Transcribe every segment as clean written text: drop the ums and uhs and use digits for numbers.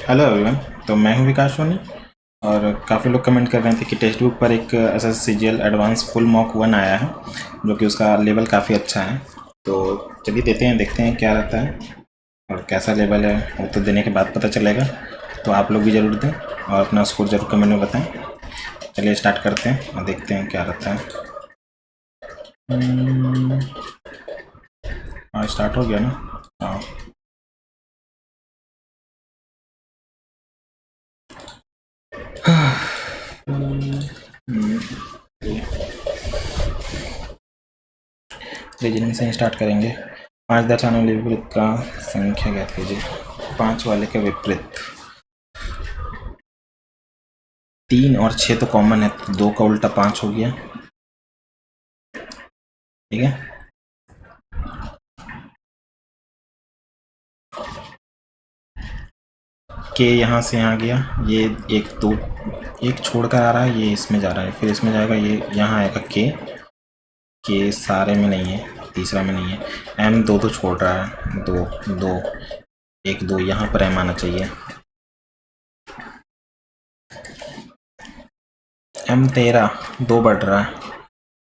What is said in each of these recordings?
Hello everyone. तो मैं हूं विकास सोनी और काफ़ी लोग कमेंट कर रहे थे कि टेक्स्ट बुक पर एक SSCGL एडवांस फुल मॉक 1 आया है जो कि उसका लेवल काफ़ी अच्छा है। तो चलिए देखते हैं क्या रहता है और कैसा लेवल है, वो तो देने के बाद पता चलेगा। तो आप लोग भी ज़रूर दें और अपना स्कोर ज़रूर कमेंट में बताएं। चलिए स्टार्ट करते हैं और देखते हैं क्या रहता है। हाँ, स्टार्ट हो गया ना। हाँ, रीजनिंग से स्टार्ट करेंगे। 5 दर्शाने वाले विपरीत का संख्या ज्ञात कीजिए। 5 वाले के विपरीत 3 और 6 तो कॉमन है, तो 2 का उल्टा 5 हो गया। ठीक है, के यहाँ से यहाँ गया, ये एक दो एक छोड़कर आ रहा है, ये इसमें जा रहा है, फिर इसमें जाएगा, ये यहाँ आएगा के सारे में नहीं है, तीसरा में नहीं है। एम दो तो छोड़ रहा है, दो दो एक दो, यहाँ पर एम आना चाहिए। एम 13 2 बढ़ रहा है,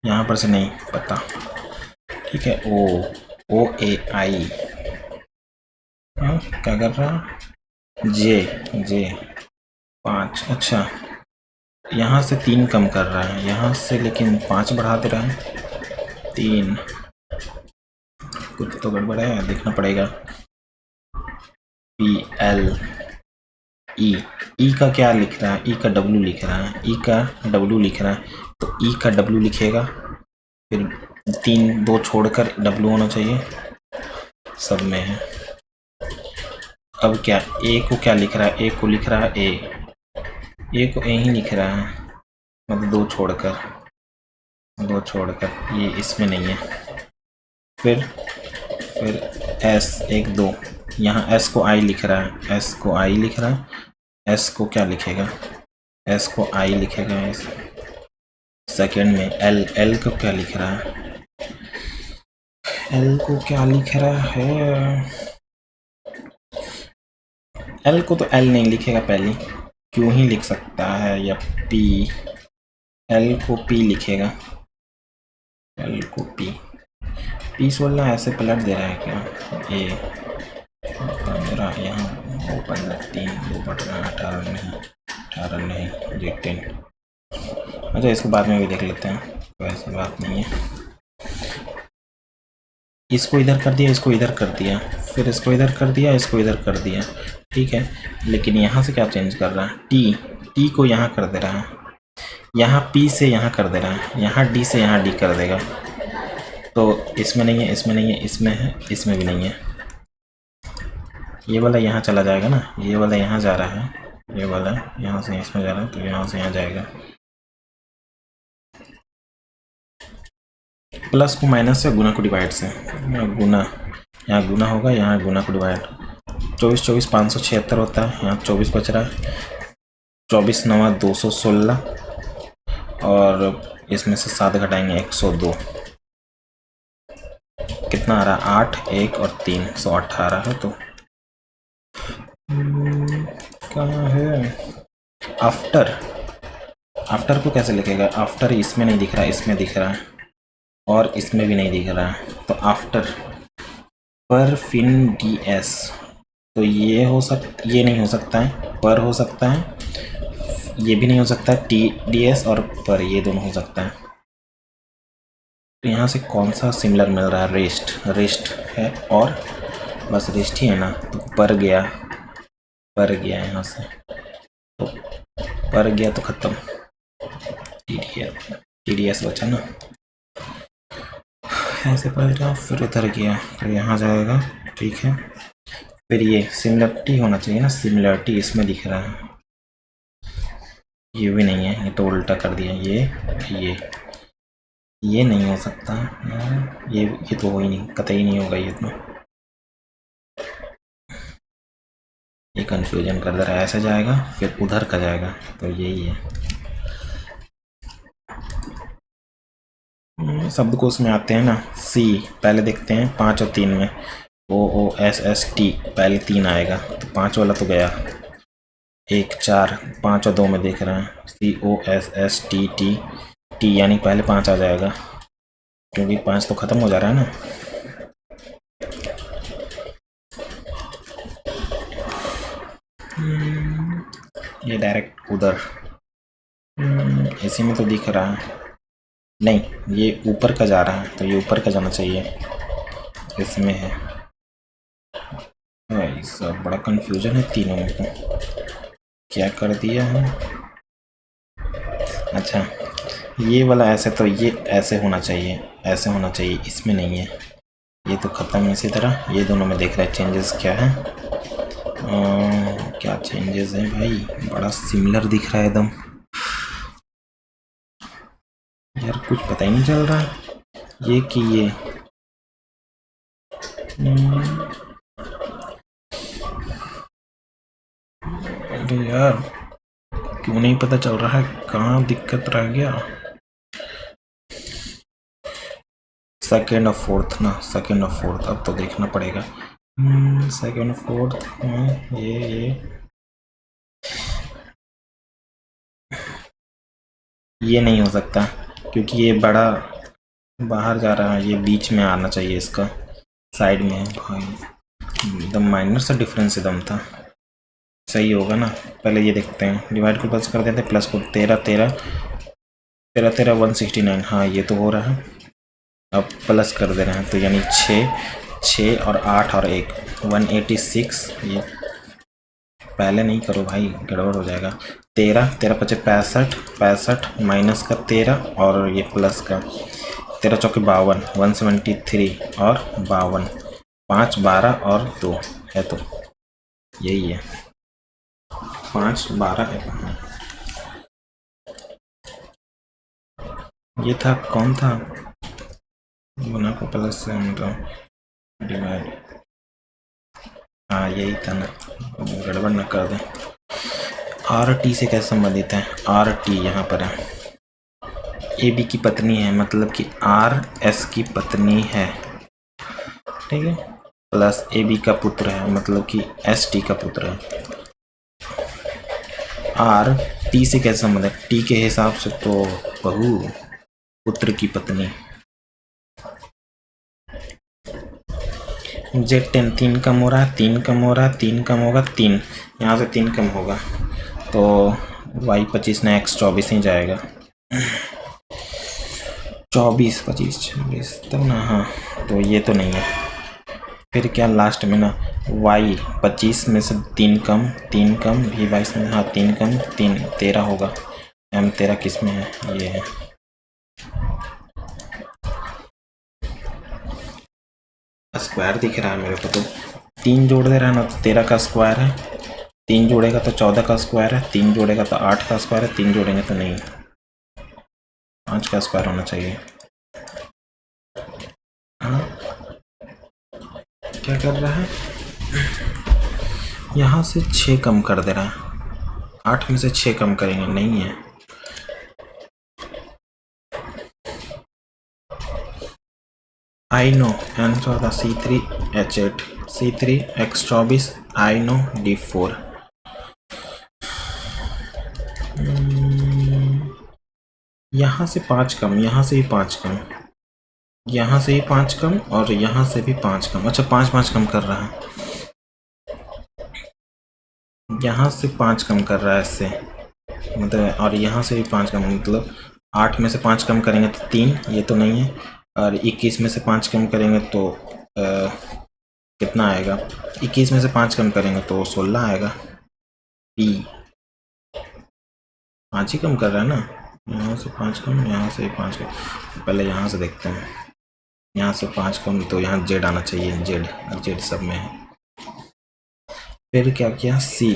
यहाँ पर से नहीं पता। ठीक है, ओ ए आई क्या कर रहा है, जे 5। अच्छा, यहाँ से 3 कम कर रहा है, यहाँ से लेकिन 5 बढ़ा दे रहा है। 3 कुछ तो गड़बड़ है, देखना पड़ेगा। पी एल ई का क्या लिख रहा है, ई का डब्ल्यू लिख रहा है, ई का डब्ल्यू लिख रहा है, तो ई का डब्ल्यू लिखेगा, फिर 3 2 छोड़कर डब्ल्यू होना चाहिए, सब में है। अब क्या, ए को क्या लिख रहा है, ए को लिख रहा है ए को ए ही लिख रहा है, मतलब 2 छोड़कर ये इसमें नहीं है। फिर एस 1 2, यहाँ एस को आई लिख रहा है, एस को आई लिख रहा है, एस को क्या लिखेगा, एस को आई लिखेगा। इस सेकेंड में एल को क्या लिख रहा है, एल को क्या लिख रहा है, एल को तो एल नहीं लिखेगा पहले, क्यों ही लिख सकता है, या पी, एल को पी लिखेगा, एल को पी 16 ऐसे पलट दे रहा है क्या, ए 15, यहाँ 15 3 2 बढ़ रहा है, 18 नहीं जी 10। अच्छा, इसको बाद में भी देख लेते हैं, कोई ऐसी बात नहीं है। इसको इधर कर दिया, इसको इधर कर दिया, फिर इसको इधर कर दिया, इसको इधर कर दिया, ठीक है। लेकिन यहाँ से क्या चेंज कर रहा है, टी को यहाँ कर दे रहा है, यहाँ पी से यहाँ कर दे रहा है, यहाँ डी से यहाँ डी कर देगा। तो इसमें नहीं है, इसमें नहीं है, इसमें है, इसमें भी नहीं है। ये वाला यहाँ चला जाएगा ना, ये वाला यहाँ जा रहा है, ये वाला यहाँ से इसमें जा रहा है, तो यहाँ से यहाँ जाएगा। प्लस को माइनस से, गुना को डिवाइड से, गुना, यहाँ गुना होगा, यहाँ गुना को डिवाइड। 24 24 576 होता है, यहाँ 24 बच रहा है, 24 9 216, और इसमें से 7 घटाएंगे 102, कितना आ रहा है, 8 1 और 3 118 है। तो कहाँ है आफ्टर को कैसे लिखेगा, आफ्टर इसमें नहीं दिख रहा है, इसमें दिख रहा है, और इसमें भी नहीं दिख रहा है, तो आफ्टर पर फिन डी एस, तो ये ये नहीं हो सकता है, पर हो सकता है, ये भी नहीं हो सकता है, टी डी एस और पर, ये दोनों हो सकता है। तो यहाँ से कौन सा सिमिलर मिल रहा है, रेस्ट है, और बस रेस्ट ही है ना, तो पर गया यहाँ से, तो पर गया तो खत्म, टी डी एस बचा ना, ऐसे पलटा, फिर उधर गया तो यहाँ जाएगा, ठीक है। फिर ये सिमिलरिटी होना चाहिए ना, सिमिलरिटी इसमें दिख रहा है, ये भी नहीं है, ये तो उल्टा कर दिया, ये नहीं हो सकता, ये तो हो ही नहीं, कतई नहीं होगा ये तो, ये कंफ्यूजन कर दे रहा है, ऐसे जाएगा फिर उधर का जाएगा, तो यही है। शब्दकोश में आते हैं ना, सी पहले देखते हैं 5 और 3 में, ओ एस एस टी पहले 3 आएगा, तो 5 वाला तो गया, 1 4 5 और 2 में देख रहा है COSSTT यानी पहले 5 आ जाएगा क्योंकि 5 तो ख़त्म हो जा रहा है ना। ये डायरेक्ट उधर इसी में तो दिख रहा है, नहीं ये ऊपर का जा रहा है तो ये ऊपर का जाना चाहिए, इसमें है। भाई सब बड़ा कंफ्यूजन है तीनों में तो, क्या कर दिया है। अच्छा ये वाला ऐसे, तो ये ऐसे होना चाहिए, ऐसे होना चाहिए, इसमें नहीं है, ये तो ख़त्म। इसी तरह ये दोनों में देख रहा है चेंजेस क्या है। क्या चेंजेस है भाई, बड़ा सिमिलर दिख रहा है एकदम यार, कुछ पता ही नहीं चल रहा ये कि ये अरे यार क्यों नहीं पता चल रहा है, कहाँ दिक्कत रह गया। सेकेंड और फोर्थ ना, सेकेंड और फोर्थ अब तो देखना पड़ेगा। सेकेंड फोर्थ ये नहीं हो सकता क्योंकि ये बड़ा बाहर जा रहा है, ये बीच में आना चाहिए, इसका साइड में है भाई, एकदम माइनर सा डिफरेंस एकदम था। सही होगा ना, पहले ये देखते हैं, डिवाइड को प्लस कर देते हैं, प्लस को 13 13 13 13 169, हाँ ये तो हो रहा है। अब प्लस कर दे रहे हैं तो यानी 6 और 8 और 1 186, ये पहले नहीं करो भाई गड़बड़ हो जाएगा। 13 13 5 65 65 माइनस का 13 और ये प्लस का 13 चौके 52 173 और 52 5 12 और 2 है, तो यही है 5 12 है। ये था कौन था, गुना को प्लस से डिवाइड, हाँ यही था ना, गड़बड़ न कर दें। आर टी से कैसे संबंधित है, आर टी यहाँ पर है, ए बी की पत्नी है, मतलब कि आर एस की पत्नी है, ठीक है, प्लस ए बी का पुत्र है, मतलब कि एस टी का पुत्र है। आर टी से कैसे संबंध है, टी के हिसाब से तो बहू, पुत्र की पत्नी। जेड 10 3 कम हो रहा है, 3 कम हो रहा है, 3 कम होगा, 3 यहाँ से 3 कम होगा तो वाई 25 ना एक्स 24 ही जाएगा, 24 25 26 तब ना, हाँ तो ये तो नहीं है। फिर क्या लास्ट में ना, वाई 25 में से 3 कम, 3 कम, भी 22 में, हाँ 3 कम 3 13 होगा, एम 13 किस में है, ये है। स्क्वायर दिख रहा है मेरे को, तो 3 जोड़ दे रहा है ना, तो 13 का स्क्वायर है, 3 जोड़ेगा तो 14 का स्क्वायर है, 3 जोड़ेगा तो 8 का स्क्वायर है, 3 जोड़ेंगे तो नहीं, 5 का स्क्वायर होना चाहिए। हाँ क्या कर रहा है, यहाँ से 6 कम कर दे रहा है, 8 में से 6 कम करेंगे, नहीं है। I know N 14 C3 H8 C3 X 24 I know D4। यहाँ से 5 कम, यहाँ से भी 5 कम, यहाँ से भी 5 कम और यहाँ से भी 5 कम, अच्छा 5 5 कम कर रहा है, यहाँ से 5 कम कर रहा है इससे, मतलब, और यहाँ से भी 5 कम, मतलब 8 में से 5 कम करेंगे तो 3, ये तो नहीं है, और 21 में से 5 कम करेंगे तो कितना आएगा, 21 में से 5 कम करेंगे तो 16 आएगा। पी 5 ही कम कर रहा है ना, यहाँ से 5 कम, यहाँ से 5 कम, पहले यहाँ से देखते हैं, यहाँ से 5 कम तो यहाँ जेड आना चाहिए, जेड सब में है। फिर क्या किया, सी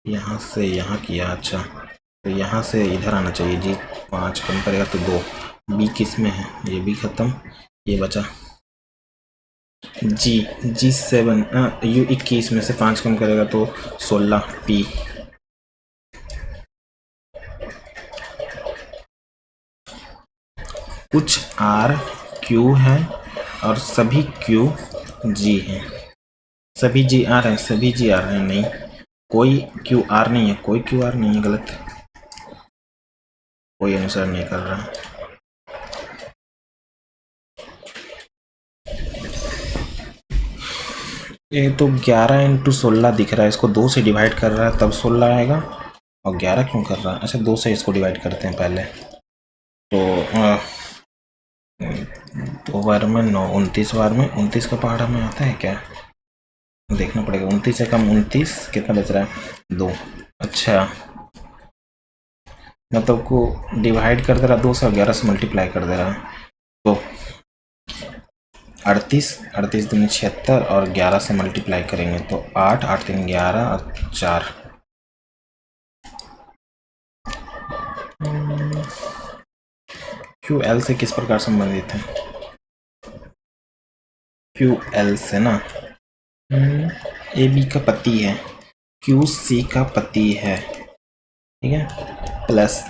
यहाँ से यहाँ किया, अच्छा तो यहाँ से इधर आना चाहिए, जी 5 कम करेगा तो 2, बी किस में है, ये भी खत्म, ये बचा जी 7, यू 21 में से 5 कम करेगा तो 16, पी कुछ आर क्यू है और सभी क्यू जी हैं, सभी जी आर हैं, सभी जी आर हैं, नहीं कोई क्यू आर नहीं है, कोई क्यू आर नहीं है, गलत, कोई आंसर नहीं कर रहा। ये तो 11 इंटू 16 दिख रहा है, इसको 2 से डिवाइड कर रहा है तब 16 आएगा, और 11 क्यों कर रहा है? अच्छा 2 से इसको डिवाइड करते हैं पहले, तो 2 बार में 9, 29 बार में 29 का पहाड़ा में आता है क्या, देखना पड़ेगा। 29 से कम 29 कितना बच रहा है, 2। अच्छा मतलब को डिवाइड कर दे रहा 2 से और 11 से मल्टीप्लाई कर दे रहा है, तो 38 38 दूनी 76 और 11 से मल्टीप्लाई करेंगे तो 8 8 3 11 और 4। क्यू एल से किस प्रकार संबंधित है, क्यू एल से ना, ए बी का पति है, क्यू सी का पति है, ठीक है, प्लस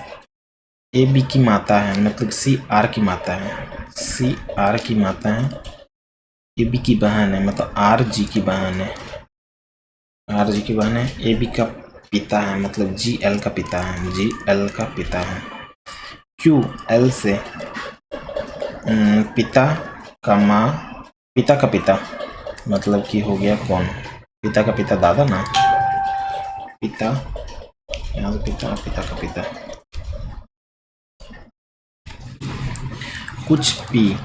ए बी की माता है, मतलब सी आर की माता है, सी आर की माता है, ए बी की बहन है, मतलब आर जी की बहन है, आर जी की बहन है, ए बी का पिता है, मतलब जी एल का पिता है, जी एल का पिता है। क्यू एल से पिता का माँ, पिता का पिता, मतलब कि हो गया कौन, पिता का पिता दादा ना, पिता यहाँ से पिता, पिता का पिता, कुछ पी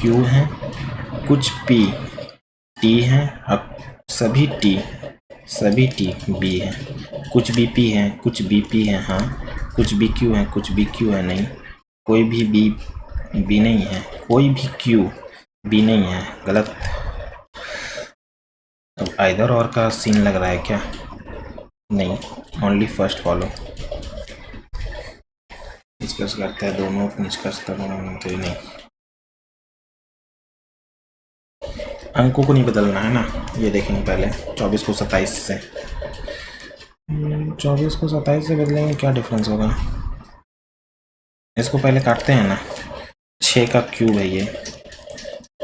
क्यू है, कुछ पी टी है, अब सभी टी बी है, कुछ बी पी है, कुछ बी पी है, हाँ कुछ बी क्यू है, कुछ बी क्यू है, नहीं कोई भी बी नहीं है, कोई भी क्यू बी नहीं है, गलत। अब आइदर और का सीन लग रहा है क्या, नहीं, ओनली फर्स्ट फॉलो। निष्कर्ष करते हैं दोनों, निष्कर्ष तो नहीं, अंकों को नहीं बदलना है ना, ये देखेंगे पहले 24 को 27 से, 24 को 27 से बदलेंगे, क्या डिफरेंस होगा, इसको पहले काटते हैं ना, 6 का क्यूब है ये,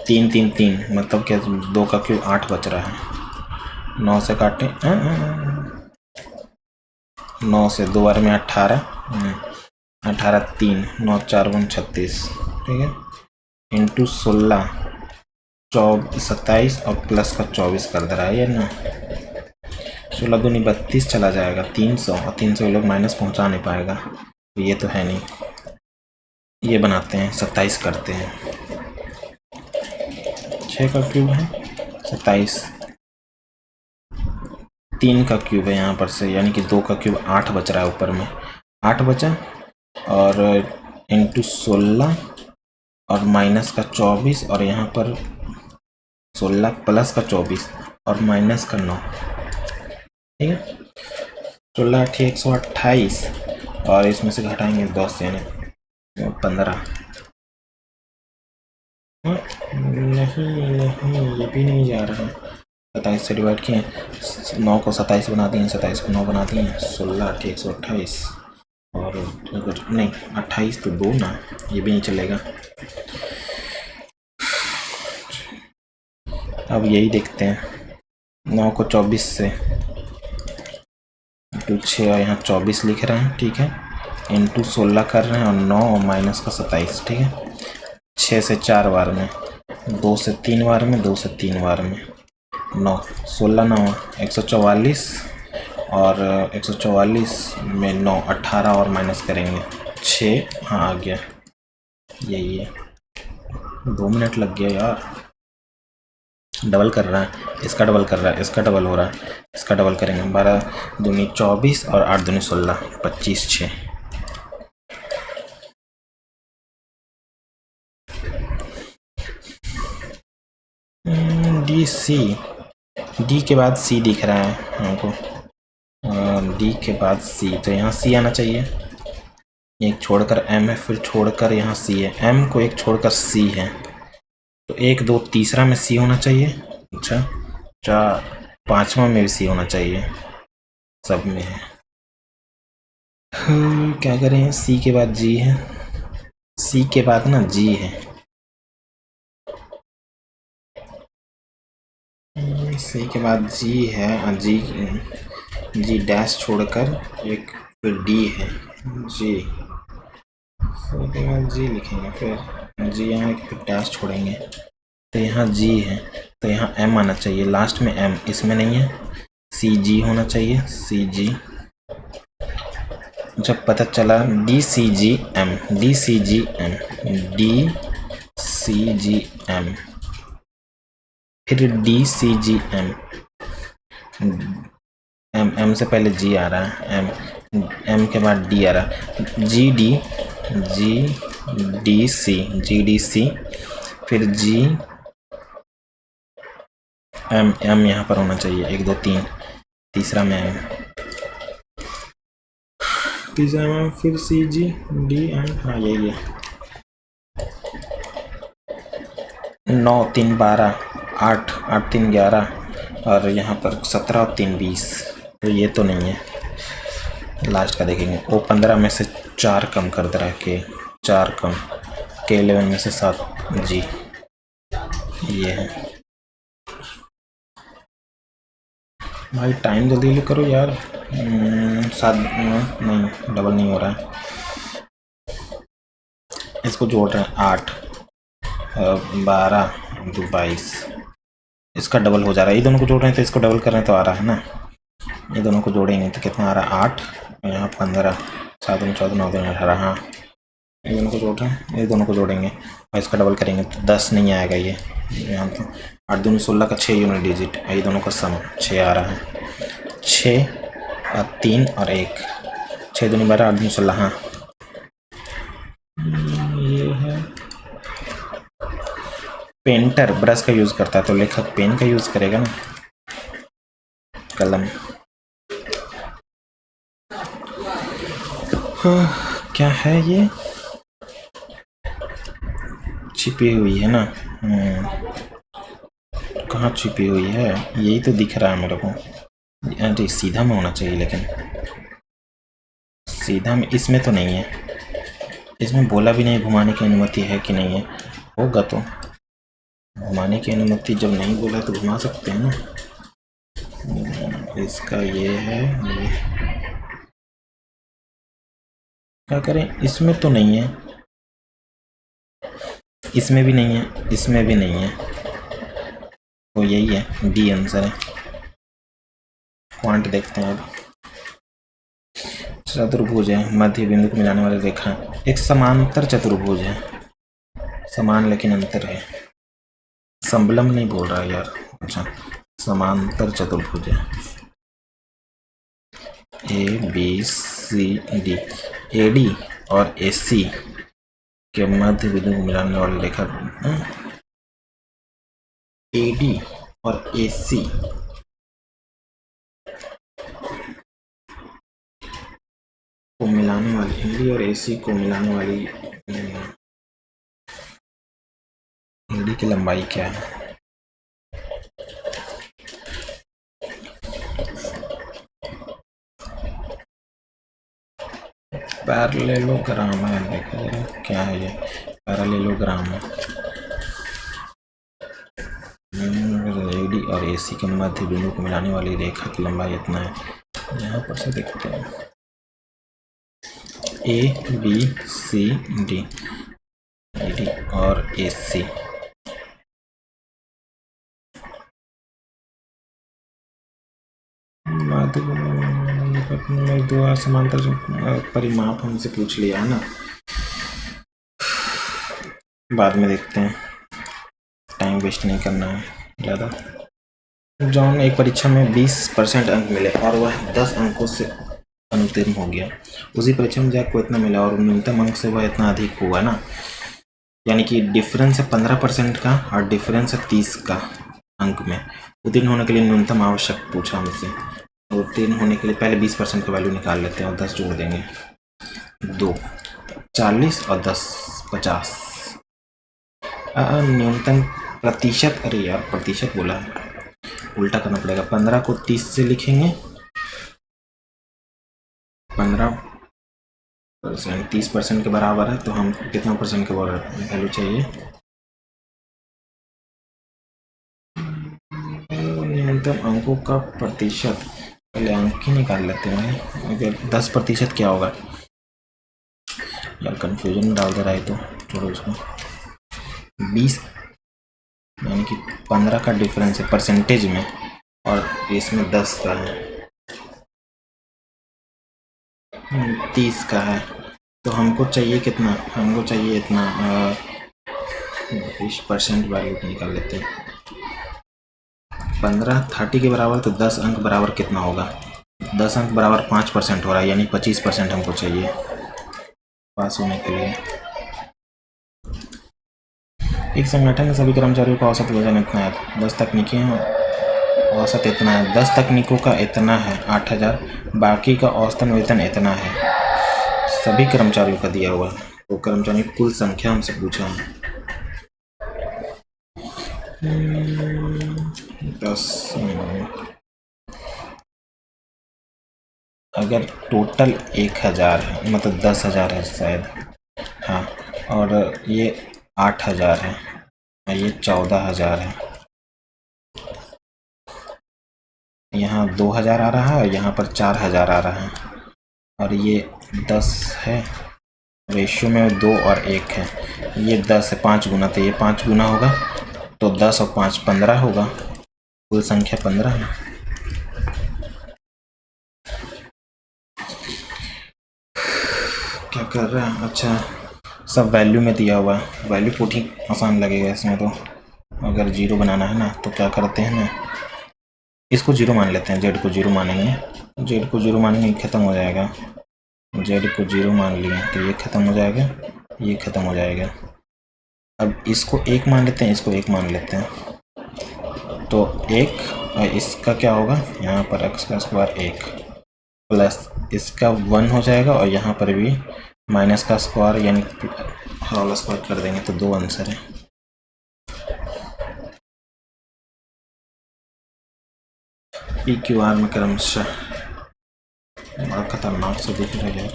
3 3 3 मतलब क्या, 2 का क्यूब 8 बच रहा है, 9 से काटे, 9 से 2 बार में 18, 18 3 9 4 1 36, ठीक है, इंटू 16 27 और प्लस का 24 कर दे रहा है ये ना, 16 दूनी 32 चला जाएगा, 300 और 300 लोग माइनस पहुंचा नहीं पाएगा, तो ये तो है नहीं, ये बनाते हैं 27 करते हैं, 6 का क्यूब है 27, 3 का क्यूब है यहाँ पर से, यानी कि 2 का क्यूब 8 बच रहा है, ऊपर में 8 बचा, और इंटू 16 और माइनस का 24, और यहाँ पर 16 प्लस का 24 और माइनस का 9, ठीक है, 16 8 128, और इसमें से घटाएंगे 10 यानी 15, नहीं ये भी नहीं जा रहा है, 27 से डिवाइड किए, 9 को 27 बना दिए, 27 को 9 बना दिए, 16 8 128, और अगर नहीं 28 तो 2 ना, ये भी नहीं चलेगा। अब यही देखते हैं, 9 को 24 से इंटू 6 और यहाँ 24 लिख रहे हैं, ठीक है, इंटू 16 कर रहे हैं और 9 और माइनस का 27, ठीक है, 6 से 4 बार में, 2 से 3 बार में, 2 से 3 बार में, 9 16 9 144, और 144 में 9 18 और माइनस करेंगे 6, हाँ आ गया, यही है, 2 मिनट लग गया यार, डबल कर रहा है, इसका डबल कर रहा है, इसका डबल हो रहा है, इसका डबल करेंगे, 12 दूनी 24 और 8 दूनी 16, 25 6, डी सी, डी के बाद सी दिख रहा है हमको, डी के बाद सी, तो यहाँ सी आना चाहिए, एक छोड़कर एम है, फिर छोड़कर यहाँ सी है, एम को एक छोड़कर सी है, तो 1 2 तीसरा में सी होना चाहिए, अच्छा 4 5वां में भी सी होना चाहिए, सब में है, क्या करें, सी के बाद जी है, सी के बाद ना जी है, सी के बाद जी है, जी डैश छोड़कर एक फिर डी है, जी सी के बाद जी लिखेंगे, फिर जी यहाँ एक फिर डैश छोड़ेंगे, तो यहाँ जी है, तो यहाँ एम आना चाहिए, लास्ट में एम, इसमें नहीं है, सी जी होना चाहिए, सी जी। जब पता चला D C G M, D C G M, D C G M, फिर D C G M, M M से पहले जी आ रहा है, एम एम के बाद डी आ रहा है, G D, G D C, G D C, फिर जी एम, एम यहाँ पर होना चाहिए, 1 2 3, तीसरा में एम, तीसरा में फिर सी जी डी एम, हाँ यही है। 9 3 12, 8 8 3 11, और यहाँ पर 17 और 3 20, तो ये तो नहीं है, लास्ट का देखेंगे। ओ 15 में से 4 कम कर दे रहा है, के 4 कम, के 11 में से 7, जी ये है। भाई टाइम जल्दी करो यार, 7 नहीं, डबल नहीं हो रहा है, इसको जोड़ रहे हैं 8 12 2 22, इसका डबल हो जा रहा है, ये दोनों को जोड़ रहे हैं तो इसको डबल कर रहे हैं तो आ रहा है ना, ये दोनों को जोड़ेंगे तो कितना आ रहा है 8, यहाँ 15, 7 14 9 18, हाँ ये दोनों को जोड़ रहे हैं, ये दोनों को जोड़ेंगे और इसका डबल करेंगे तो 10 नहीं आएगा, ये यहाँ तो 8 दूनी 16 का 6 यूनिट डिजिट, ये दोनों का सम 6 आ रहा है, 6 और 3 और 1, 6 दूनी 12 8 दूनी 16, हाँ ये है। पेंटर ब्रश का यूज़ करता है तो लेखक पेन का यूज़ करेगा ना, कलम। क्या है ये, छिपी हुई है ना, कहाँ छिपी हुई है, यही तो दिख रहा है मेरे को, अरे सीधा में होना चाहिए, लेकिन सीधा में इसमें तो नहीं है, इसमें बोला भी नहीं घुमाने की अनुमति है कि नहीं है, होगा तो घुमाने की अनुमति जब नहीं बोला तो घुमा सकते हैं ना, इसका ये है, ये क्या करें, इसमें तो नहीं है, इसमें भी नहीं है, इसमें भी नहीं है, तो यही है, डी आंसर है। क्वांट देखते हैं अब, चतुर्भुज है, मध्य बिंदु को मिलाने वाली रेखा, एक समांतर चतुर्भुज है, समान लेकिन अंतर है, समलम नहीं बोल रहा है यार, अच्छा समांतर चतुर्भुज है, A B C D, A D और ए सी के मध्य बिंदु को मिलाने वाली रेखा, ए डी और ए सी को मिलाने वाली, ए डी और ए सी को मिलाने वाली, ए डी की लंबाई क्या है, पैरेललोग्राम है, देखो क्या है ये, पैरेललोग्राम है, एडी और एसी के मध्य बिंदु को मिलाने वाली रेखा की लंबाई इतना है, यहाँ पर से देखते हैं, A B C D, AD और एसी, दो समांतर परिमाप हमसे पूछ लिया है ना, बाद में देखते हैं, टाइम वेस्ट नहीं करना है ज़्यादा। जॉन एक परीक्षा में 20% अंक मिले और वह 10 अंकों से अनुत्तीर्ण हो गया, उसी परीक्षा में जैक को इतना मिला और न्यूनतम अंक से वह इतना अधिक हुआ ना, यानी कि डिफरेंस है 15% का और डिफरेंस है 30 का अंक में, उत्तीर्ण होने के लिए न्यूनतम आवश्यक पूछा हमसे, उत्तीर्ण होने के लिए पहले 20% का वैल्यू निकाल लेते हैं और 10 जोड़ देंगे, 2 40 और 10 50, न्यूनतम प्रतिशत, अरे यार प्रतिशत बोला है, उल्टा करना पड़ेगा, 15 को 30 से लिखेंगे, 15% 30% के बराबर है, तो हम कितना परसेंट के बराबर वैल्यू चाहिए, न्यूनतम अंकों का प्रतिशत, पहले अंक ही निकाल लेते हैं। अगर 10% क्या होगा यार, कंफ्यूजन में डाल दे रहा है तो छोड़ो उसको। 20 यानी कि 15 का डिफरेंस है परसेंटेज में, और इसमें 10 का है, 30 का है। तो हमको चाहिए कितना, हमको चाहिए इतना 20% वैल्यू निकाल लेते हैं। 15 30 के बराबर, तो 10 अंक बराबर कितना होगा, 10 अंक बराबर 5% हो रहा है, यानी 25% हमको चाहिए पास होने के लिए। एक संगठन में सभी कर्मचारियों का औसत वेतन इतना है, 10 तकनीकी हैं, औसत इतना है, 10 तकनीकों का इतना है 8000, बाकी का औसतन वेतन इतना है, सभी कर्मचारियों का दिया हुआ है। तो कर्मचारियों की कुल संख्या हमसे पूछा है 10। अगर टोटल 1000 है, मतलब 10,000 है शायद, हाँ, और ये 8000 है, ये 14,000 है, यहाँ 2000 आ रहा है, यहाँ पर 4000 आ रहा है, और ये 10 है, रेशियो में 2 और 1 है, ये 10 है 5 गुना, तो ये 5 गुना होगा, तो 10 और 5 15 होगा, कुल संख्या 15 है। क्या कर रहा है, अच्छा सब वैल्यू में दिया हुआ है, वैल्यू पुटिंग आसान लगेगा इसमें। तो अगर जीरो बनाना है ना, तो क्या करते हैं ना, इसको जीरो मान लेते हैं, जेड को जीरो मानेंगे, जेड को जीरो मानेंगे ख़त्म हो जाएगा, जेड को जीरो मान लिए तो ये ख़त्म हो जाएगा, ये ख़त्म हो जाएगा। अब इसको 1 मान लेते हैं, इसको 1 मान लेते हैं, तो 1 और इसका क्या होगा, यहाँ पर x का स्क्वायर 1 प्लस इसका 1 हो जाएगा, और यहाँ पर भी माइनस का स्क्वायर यानी होल स्क्वायर कर देंगे, तो 2 आंसर है। PQR में क्रमशः बड़ा खतरनाक से दिख रहा है,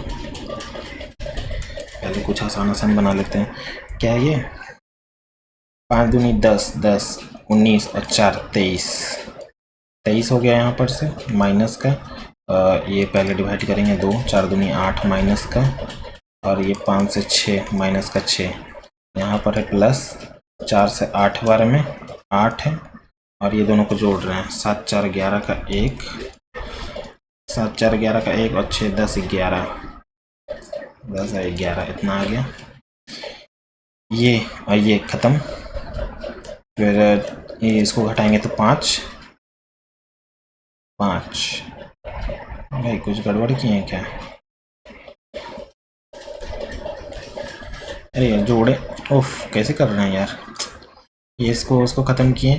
पहले कुछ आसान बना लेते हैं। क्या ये 5 दूनी 10, 10 19 और 4 23 हो गया, यहाँ पर से माइनस का ये पहले डिवाइड करेंगे 2, 4 दूनी 8 माइनस का, और ये 5 से 6 माइनस का 6, यहाँ पर है प्लस 4 से 8 बार में 8 है, और ये दोनों को जोड़ रहे हैं, 7 4 11 का 1, 7 4 11 का 1, और 6 10 11, 10 और 11 इतना आ गया, ये और ये ख़त्म। फिर ये इसको घटाएंगे तो 5 5। भाई कुछ गड़बड़ किए हैं क्या, अरे यार जोड़े, उफ कैसे कर रहे हैं यार, ये इसको ख़त्म किए।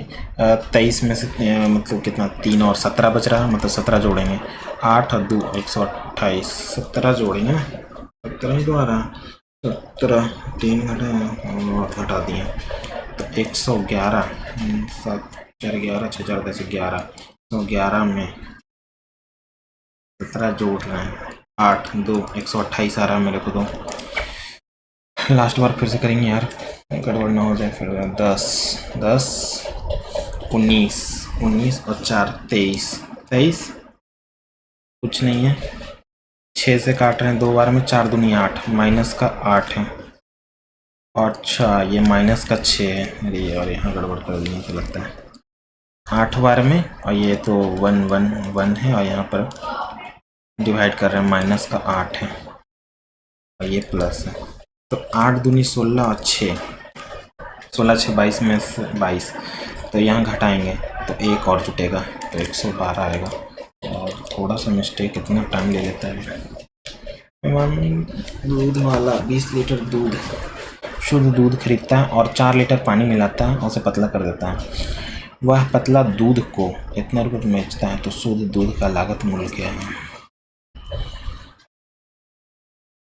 23 में से मतलब कितना, 3 और 17 बच रहा है, मतलब 17 जोड़ेंगे, 8 और 2 128, 17 जोड़ेंगे ना, 17 ही तो आ रहा है, 17 3 घटा दिए, तो 111, 7 4 11 6 4 10 11, तो 11 में 17 जोड़ रहे हैं, 8 2 128 आ रहा है मेरे को। तो लास्ट बार फिर से करेंगे यार, गड़बड़ ना हो जाए फिर। 10 10 19 19 और 4 23 23, कुछ नहीं है, 6 से काट रहे हैं 2 बार में, 4 दूनी 8 माइनस का 8 है, और अच्छा ये माइनस का 6 है, अरे और यहाँ गड़बड़ कर दी मुझे लगता है, 8 बार में, और ये तो 1 1 1 है, और यहाँ पर डिवाइड कर रहे हैं माइनस का 8 है, और ये प्लस है, तो 8 दूनी 16 और 6 16 6 22 में से 22, तो यहाँ घटाएंगे तो 1 और जुटेगा, तो 112 आएगा। और थोड़ा सा मिस्टेक इतना टाइम ले लेता है। दूध वाला 20 लीटर दूध, शुद्ध दूध खरीदता है और 4 लीटर पानी मिलाता है और उसे पतला कर देता है। वह पतला दूध को इतने रुपये में बेचता है, तो शुद्ध दूध का लागत मूल्य क्या है।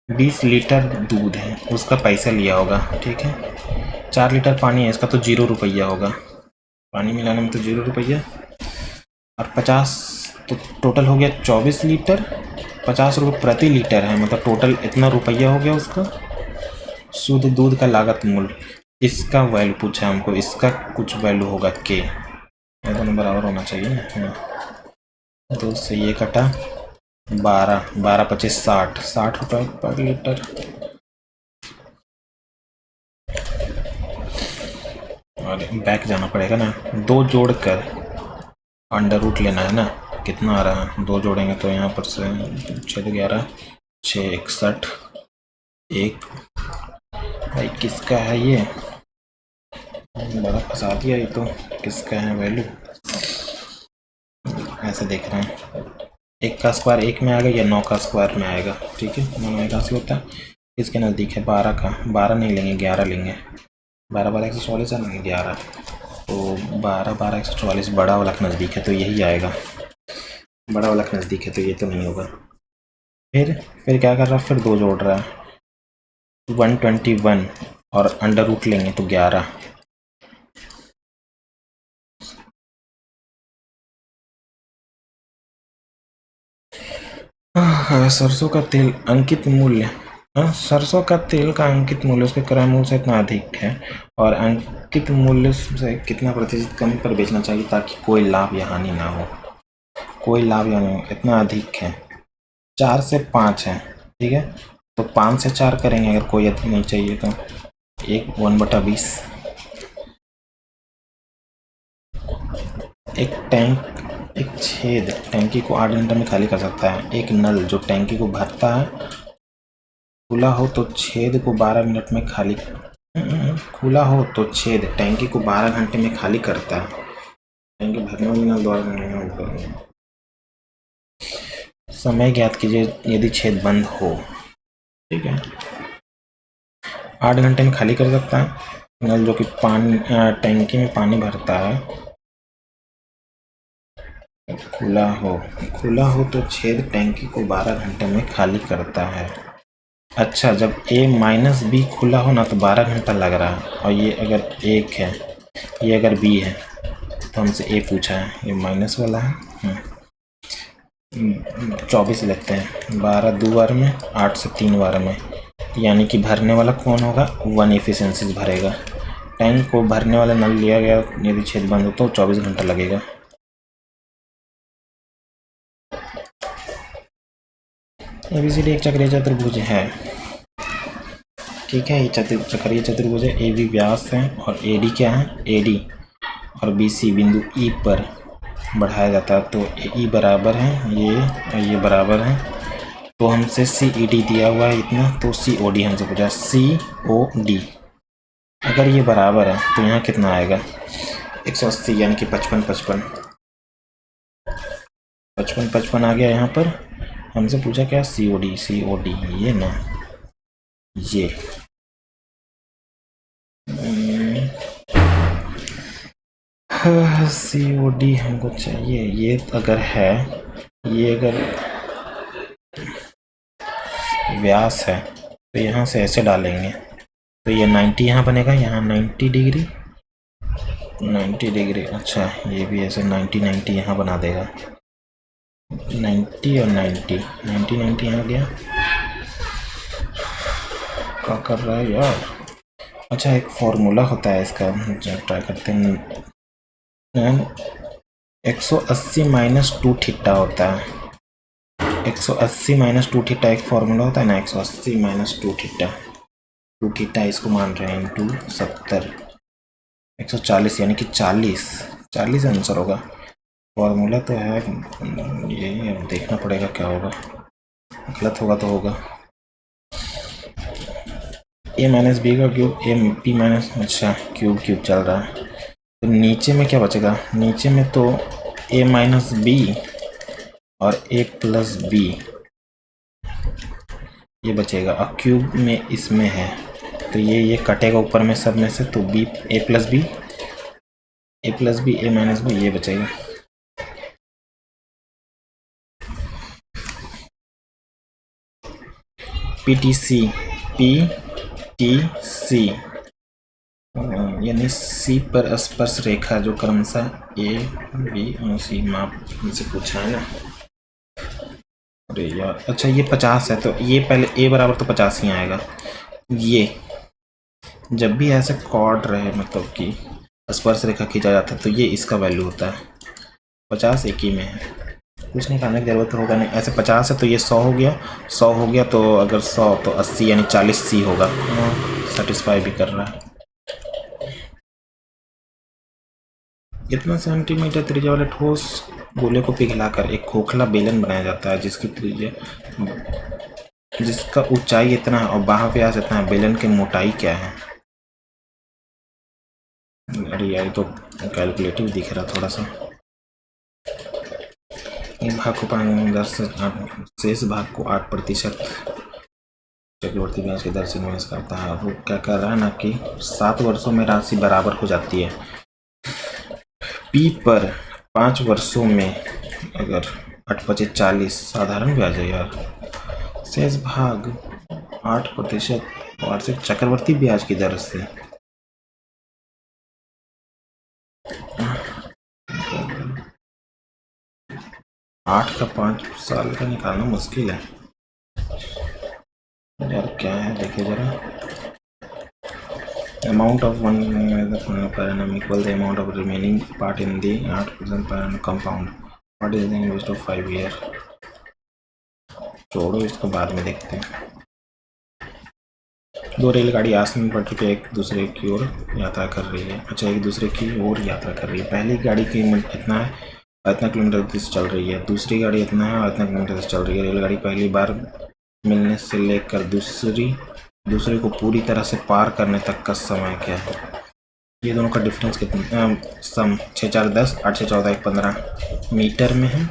20 लीटर दूध है, उसका पैसा लिया होगा, ठीक है। 4 लीटर पानी है, इसका तो 0 रुपया होगा, पानी मिलाने में तो 0 रुपया, और 50, तो टोटल हो गया 24 लीटर, 50 रुपये प्रति लीटर है, मतलब टोटल इतना रुपया हो गया उसका। शुद्ध दूध का लागत मूल्य, इसका वैल्यू पूछा हमको, इसका कुछ वैल्यू होगा के, ये दोनों बराबर होना चाहिए ना। हाँ, 2 से ये कटा 12, 12 25 60, 60 रुपये पर लीटर। और बैक जाना पड़ेगा ना, 2 जोड़कर अंडर रूट लेना है ना। कितना आ रहा है, 2 जोड़ेंगे तो यहाँ पर से 6 11 6 61 1। भाई किसका है ये, बड़ा फंसा दिया ये तो। किसका है वैल्यू, ऐसे देख रहे हैं 1 का स्क्वायर 1 में आएगा या 9 का स्क्वायर में आएगा। ठीक है, 9 में कहाँ से होता है, इसके नज़दीक है 12 का। 12 नहीं लेंगे, 11 लेंगे। 12 12 144 है ना, 11 तो 12 12 144 बड़ा वाला के नज़दीक है तो यही आएगा। बड़ा वाला के नज़दीक है तो ये तो नहीं होगा। फिर क्या कर रहा है, फिर 2 जोड़ रहा है 121 और अंडर रूट लेंगे तो 11। सरसों का तेल अंकित मूल्य, सरसों का तेल का अंकित मूल्य उसके क्रय मूल्य से इतना अधिक है और अंकित मूल्य से कितना प्रतिशत कम पर बेचना चाहिए ताकि कोई लाभ या हानि ना हो। कोई लाभ या हानि, इतना अधिक है। 4 से 5 है, ठीक है, तो 5 से 4 करेंगे अगर कोई अधिक नहीं चाहिए तो। 1/20। एक छेद टैंकी को 8 घंटे में खाली कर सकता है। एक नल जो टैंकी को भरता है खुला हो तो छेद को 12 मिनट में खाली, खुला हो तो छेद टैंकी को 12 घंटे में खाली करता है। टैंकी भरने वाली नल द्वारा समय ज्ञात कीजिए यदि छेद बंद हो। ठीक है, 8 घंटे में खाली कर सकता है नल जो कि पानी टैंकी में पानी भरता है। खुला हो तो छेद टैंकी को 12 घंटे में खाली करता है। अच्छा, जब A-B खुला हो ना तो 12 घंटा लग रहा है, और ये अगर 1 है, ये अगर B है तो हमसे A पूछा है, ये माइनस वाला है। 24 लेते हैं, 12 2 बार में, 8 से 3 बार में, यानी कि भरने वाला कौन होगा, 1 एफिशिएंसी भरेगा। टैंक को भरने वाला नल लिया गया, यदि छेद बंद हो तो 24 घंटा लगेगा। ABCD एक चक्रीय चतुर्भुज है। ठीक है, ये चक्रीय चतुर्भुज है। AB व्यास है और AD क्या है, AD और BC बिंदु E पर बढ़ाया जाता है, तो E बराबर है ये और ये बराबर है, तो हमसे CED दिया हुआ है इतना, तो COD हमसे पूछा COD। अगर ये बराबर है तो यहाँ कितना आएगा, 180, यानी कि 55 55 55 55 आ गया। यहाँ पर हमसे पूछा क्या, COD ये ना, ये COD हमको चाहिए। ये अगर है, ये अगर व्यास है तो यहाँ से ऐसे डालेंगे तो ये 90 यहाँ बनेगा, यहाँ 90 डिग्री 90 डिग्री। अच्छा, ये भी ऐसे 90 90 यहाँ बना देगा, 90 और 90 90 90 यहाँ गया। क्या कर रहा है यार। अच्छा, एक फॉर्मूला होता है इसका, ट्राई करते हैं। 180 माइनस 2 थीटा होता है, 180 माइनस 2 थीटा एक फॉर्मूला होता है ना, 180 माइनस 2 थीटा, 2 थीटा इसको मान रहे हैं इंटू 70, 140 यानी कि 40 आंसर होगा। फॉर्मूला तो है यही, अब देखना पड़ेगा क्या होगा, गलत होगा तो होगा। A माइनस बी का क्यूब, AP माइनस, अच्छा क्यूब चल रहा है, तो नीचे में क्या बचेगा, नीचे में तो A माइनस बी और A प्लस बी ये बचेगा, और क्यूब में इसमें है तो ये कटेगा ऊपर में सब में से, तो B A plus B A minus B ये बचेगा। PTC यानी C पर स्पर्श रेखा जो क्रमशः A B और C माप से पूछा है ना। अरे यार, अच्छा ये 50 है तो ये पहले A बराबर तो 50 ही आएगा। ये जब भी ऐसे कॉर्ड रहे, मतलब कि स्पर्श रेखा खींचा जाता है तो ये इसका वैल्यू होता है। 50 एक ही में है, कुछ निकालने की जरूरत होगा नहीं। ऐसे 50 है तो ये 100 हो गया, 100 हो गया तो अगर 100 तो 80 यानी 40C होगा। सेटिस्फाई भी कर रहा है। इतना सेंटीमीटर त्रिज्या वाले ठोस गोले को पिघलाकर एक खोखला बेलन बनाया जाता है जिसकी त्रिज्या, जिसका ऊंचाई इतना है और बाह्य व्यास इतना है। बेलन की मोटाई क्या है? अरे यार तो कैलकुलेटिव दिख रहा थोड़ा सा। एक भाग को 5 से 8, शेष भाग को 8% चक्रवर्ती ब्याज की दर से निवेश करता है। वो क्या कर रहा है ना कि 7 वर्षों में राशि बराबर हो जाती है। पी पर 5 वर्षों में अगर 8×5=40 साधारण ब्याज है यार। शेष भाग 8% वार्षिक चक्रवर्ती ब्याज की दर से। 8 का 5 साल का निकालना मुश्किल है यार। क्या है देखिए जरा। Amount of one per annum equal the amount of remaining part in the 8% per annum compound. What is the interest of 5 year? छोड़ो इसको बाद में देखते हैं। 2 रेलगाड़ी आसमान पटरी पे एक दूसरे की ओर यात्रा कर रही है। अच्छा, एक दूसरे की ओर यात्रा कर रही है। पहली गाड़ी की इतना है, इतना किलोमीटर से चल रही है। दूसरी गाड़ी इतना है और इतना किलोमीटर से चल रही है। रेलगाड़ी पहली बार मिलने से लेकर दूसरे को पूरी तरह से पार करने तक का समय क्या है? ये दोनों का डिफरेंस कितना? सम 6 4 10, 8 6 14 1 15 मीटर में है।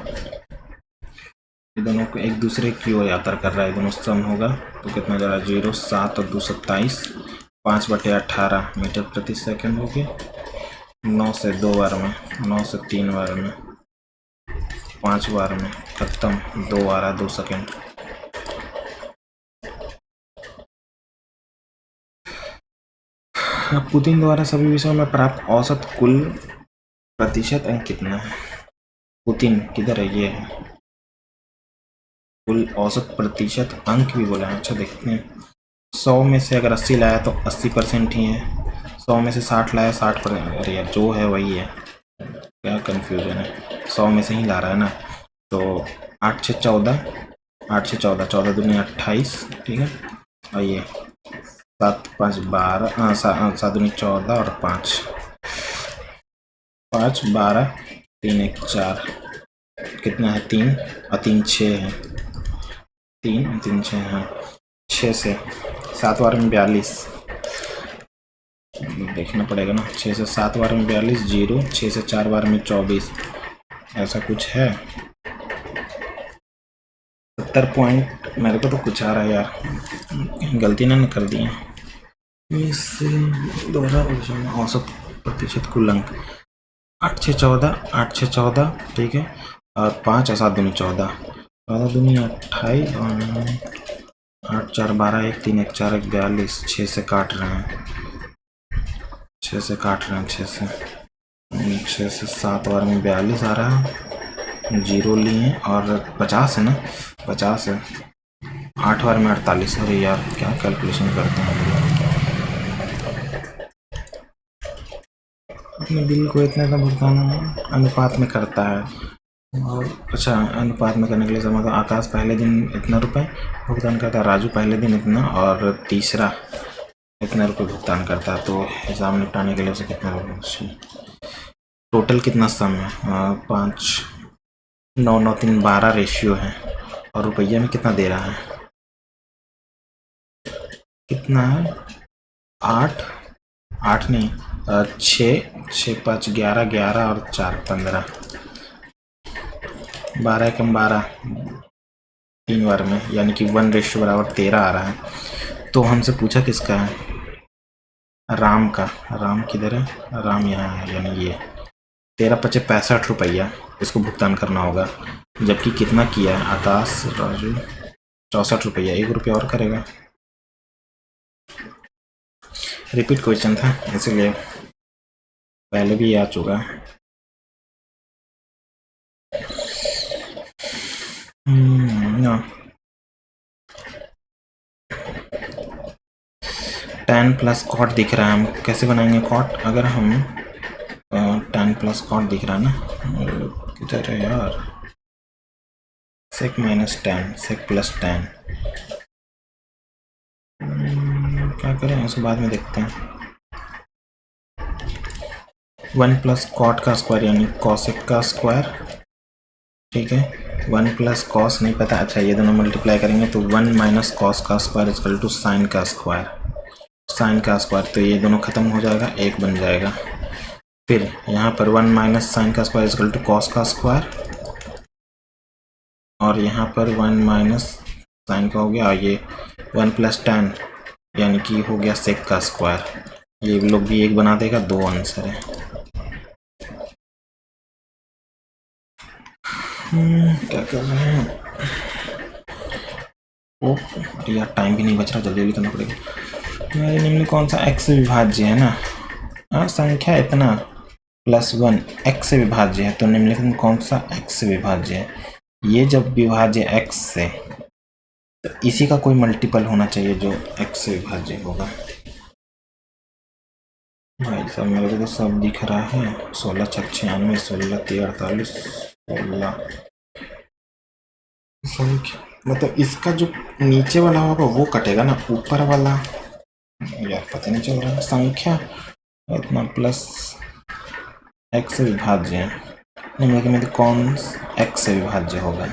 ये दोनों को एक दूसरे की ओर यात्रा कर रहा है। दोनों सम होगा तो कितना जा रहा है? 0 7 और 2 27, 5/18 मीटर प्रति सेकंड हो गया। 9 से 2 बार में, 9 से 3 बार में, 5 बार में खत्म। 2 आ रहा 2 सेकंड। पुतिन द्वारा सभी विषयों में प्राप्त औसत कुल प्रतिशत अंक कितना है? पुतिन किधर है? ये है कुल औसत प्रतिशत अंक भी बोला है। अच्छा देखते हैं। 100 में से अगर 80 लाया तो 80% ही है। 100 में से 60 लाया 60%। अरे यार जो है वही है, क्या कंफ्यूजन है। 100 में से ही ला रहा है ना। तो 8 6 14, 8 6 14, 14 दूनी 28, ठीक है। और ये 7 5 12, 7 दूनी 14 और 5 5 12, 3 1 4, कितना है? 3 और 3 6 है। 3 और 3 6 है। 6 से 7 बार में 42 देखना पड़ेगा ना। 6 से 7 बार में 42 0, 6 से 4 बार में 24, ऐसा कुछ है। 70 पॉइंट। मेरे को तो कुछ आ रहा है यार, गलती ना कर दी है। इससे दोहरा औसत प्रतिशत कुल अंक 8 6 14, 8 6 14, ठीक है। और 5 और 7 दूनी 14, 14 दूनी 28 और 8 4 12, 1 3 1 4 1 42। 6 से काट रहे हैं, 6 से काट रहे हैं। 6 से 7 बार में 42 आ रहा है। 0 लिए और 50 है ना, 50 है। 8 बार में 48। अरे यार क्या कैलकुलेशन करते हैं। अपने बिल को इतना का भुगतान अनुपात में करता है। और अच्छा, अनुपात में करने के लिए समझो। आकाश पहले दिन इतना रुपए भुगतान करता है, राजू पहले दिन इतना और तीसरा इतना रुपए भुगतान करता है। तो हिसाब निपटाने के लिए उसे कितना रुपये, टोटल कितना सम है? 5 9 9 3 12 रेशियो है। और रुपये में कितना दे रहा है? कितना है? 8 8 नहीं, 6 6 5 11 11 और 4 15, 12 कम 12 3 बार में, यानी कि 1:13 आ रहा है। तो हमसे पूछा किसका है? राम का। राम किधर है? राम यहाँ है, यानी ये 13 5 65 रुपया इसको भुगतान करना होगा। जबकि कितना किया है आकाश राजू? 64 रुपया। 1 रुपया और करेगा। रिपीट क्वेश्चन था इसलिए पहले भी आ चुका है। 10 प्लस कॉट दिख रहा है। हम कैसे बनाएंगे कॉट? अगर हम 1 प्लस कॉट दिख रहा है ना, किधर है यार, सेक माइनस 10 सेक प्लस 10। क्या करें उसके बाद में देखते हैं। 1 प्लस कॉट का स्क्वायर यानी कॉसेक का स्क्वायर, ठीक है। 1 प्लस कॉस नहीं पता, अच्छा ये दोनों मल्टीप्लाई करेंगे तो 1 माइनस कॉस का स्क्वायर इक्वल टू साइन का स्क्वायर, साइन का स्क्वायर, तो ये दोनों खत्म हो जाएगा, एक बन जाएगा। फिर यहाँ पर 1 माइनस साइन का स्क्वायर इक्वल टू कॉस का स्क्वायर, और यहाँ पर 1 माइनस साइन का हो गया, और ये 1 प्लस 10 यानी कि हो गया सेक का स्क्वायर। ये लोग भी एक बना देगा, 2 आंसर है। क्या कर रहे हैं, ओ यार टाइम भी नहीं बच रहा, जल्दी जल्दी करना पड़ेगा। मेरे निम्न कौन सा x से विभाज्य है ना, हाँ संख्या इतना +1 x से विभाज्य है, तो निम्नलिखित में कौन सा x से विभाज्य है। ये जब विभाज्य x से, तो इसी का कोई मल्टीपल होना चाहिए जो x से विभाज्य होगा। भाई साहब मेरे को तो सब दिख रहा है, 16 × 96, 16 × 3 48, 16 संख्या, मतलब इसका जो नीचे वाला होगा वो कटेगा ना, ऊपर वाला यार पता नहीं चल रहा है। संख्या इतना प्लस x से विभाज्य है, निम्नलिखित में कौन x से विभाज्य होगा,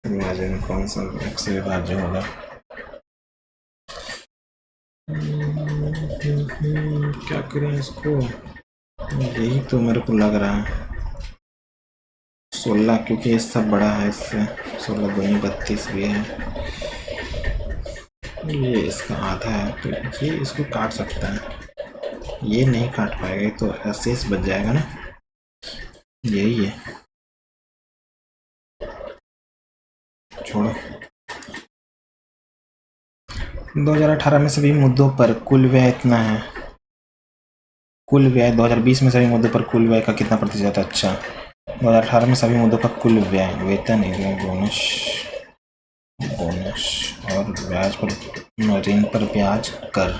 इमेजिन कौन सा x से विभाज्य होगा। क्या करें इसको, यही तो मेरे को लग रहा है 16, क्योंकि ये सब बड़ा है इससे, 16 दूनी 32 भी है, ये इसका आधा है, तो ये इसको काट सकता है, ये नहीं काट पाएगा, तो अशेष बच जाएगा ना, यही है, छोड़ो। 2018 में सभी मुद्दों पर कुल व्यय इतना है, कुल व्यय 2020 में सभी मुद्दों पर कुल व्यय का कितना प्रतिशत है। अच्छा 2018 में सभी मुद्दों का कुल व्यय, वेतन, बोनस, बोनस और ब्याज पर, ऋण पर ब्याज, कर।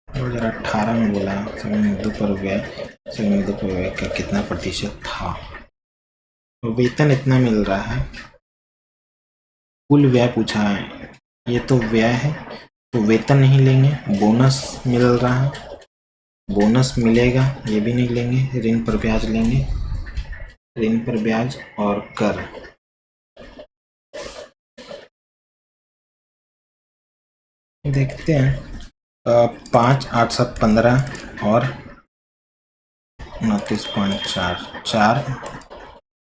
2018 में बोला सभी मुद्दों पर व्यय, सभी मुद्दों पर व्यय का कितना प्रतिशत था। वेतन इतना मिल रहा है, कुल व्यय पूछा है, ये तो व्यय है तो वेतन नहीं लेंगे, बोनस मिल रहा है, बोनस मिलेगा, ये भी नहीं लेंगे, ऋण पर ब्याज लेंगे, ऋण पर ब्याज और कर। देखते हैं 5 8 7 15 और 29.4, 4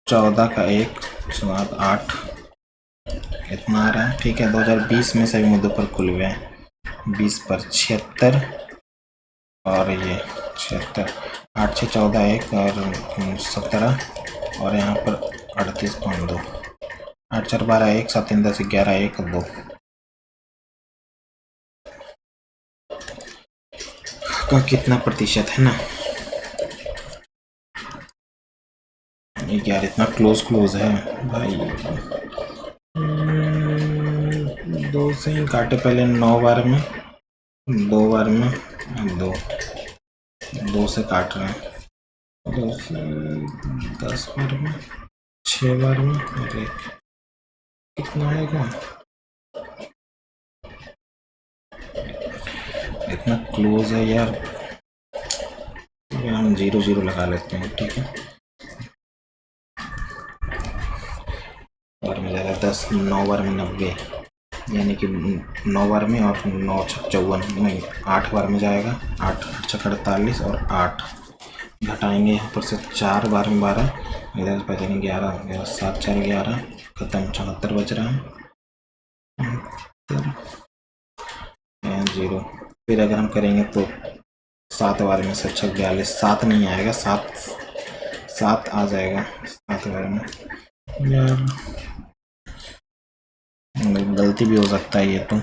14 का 1 7 8 इतना आ रहा है, ठीक है। 2020 में सभी मुद्दों पर कुल व्यय 20 पर 76 और ये 76, 8 6 14 1 और 17 और यहाँ पर 38.2, 8 4 12 1 7 3 10 11 1 2 का कितना प्रतिशत है ना, यार इतना क्लोज है भाई। 2 से ही काटे पहले, 9 बार में, 2 बार में, 2 से काट रहे हैं, 2 से 10 बार में, 6 बार में, अरे कितना आएगा, इतना क्लोज है यार, हम 0 0 लगा लेते हैं, ठीक है। बार में ज़्यादा 10, 9 बार में 90, यानी कि 9 बार में और 9 6 54 नहीं 8 बार में जाएगा, 8 6 48 और 8 घटाएंगे यहाँ पर से 4 बार में 12, इधर से बचेंगे 11, 7 4 11 खत्म, 74 बच रहा है, 0। फिर अगर हम करेंगे तो 7 बार में से 6 42, 7 नहीं आएगा, 7 आ जाएगा 7 बार में, यार गलती भी हो सकता है ये तो।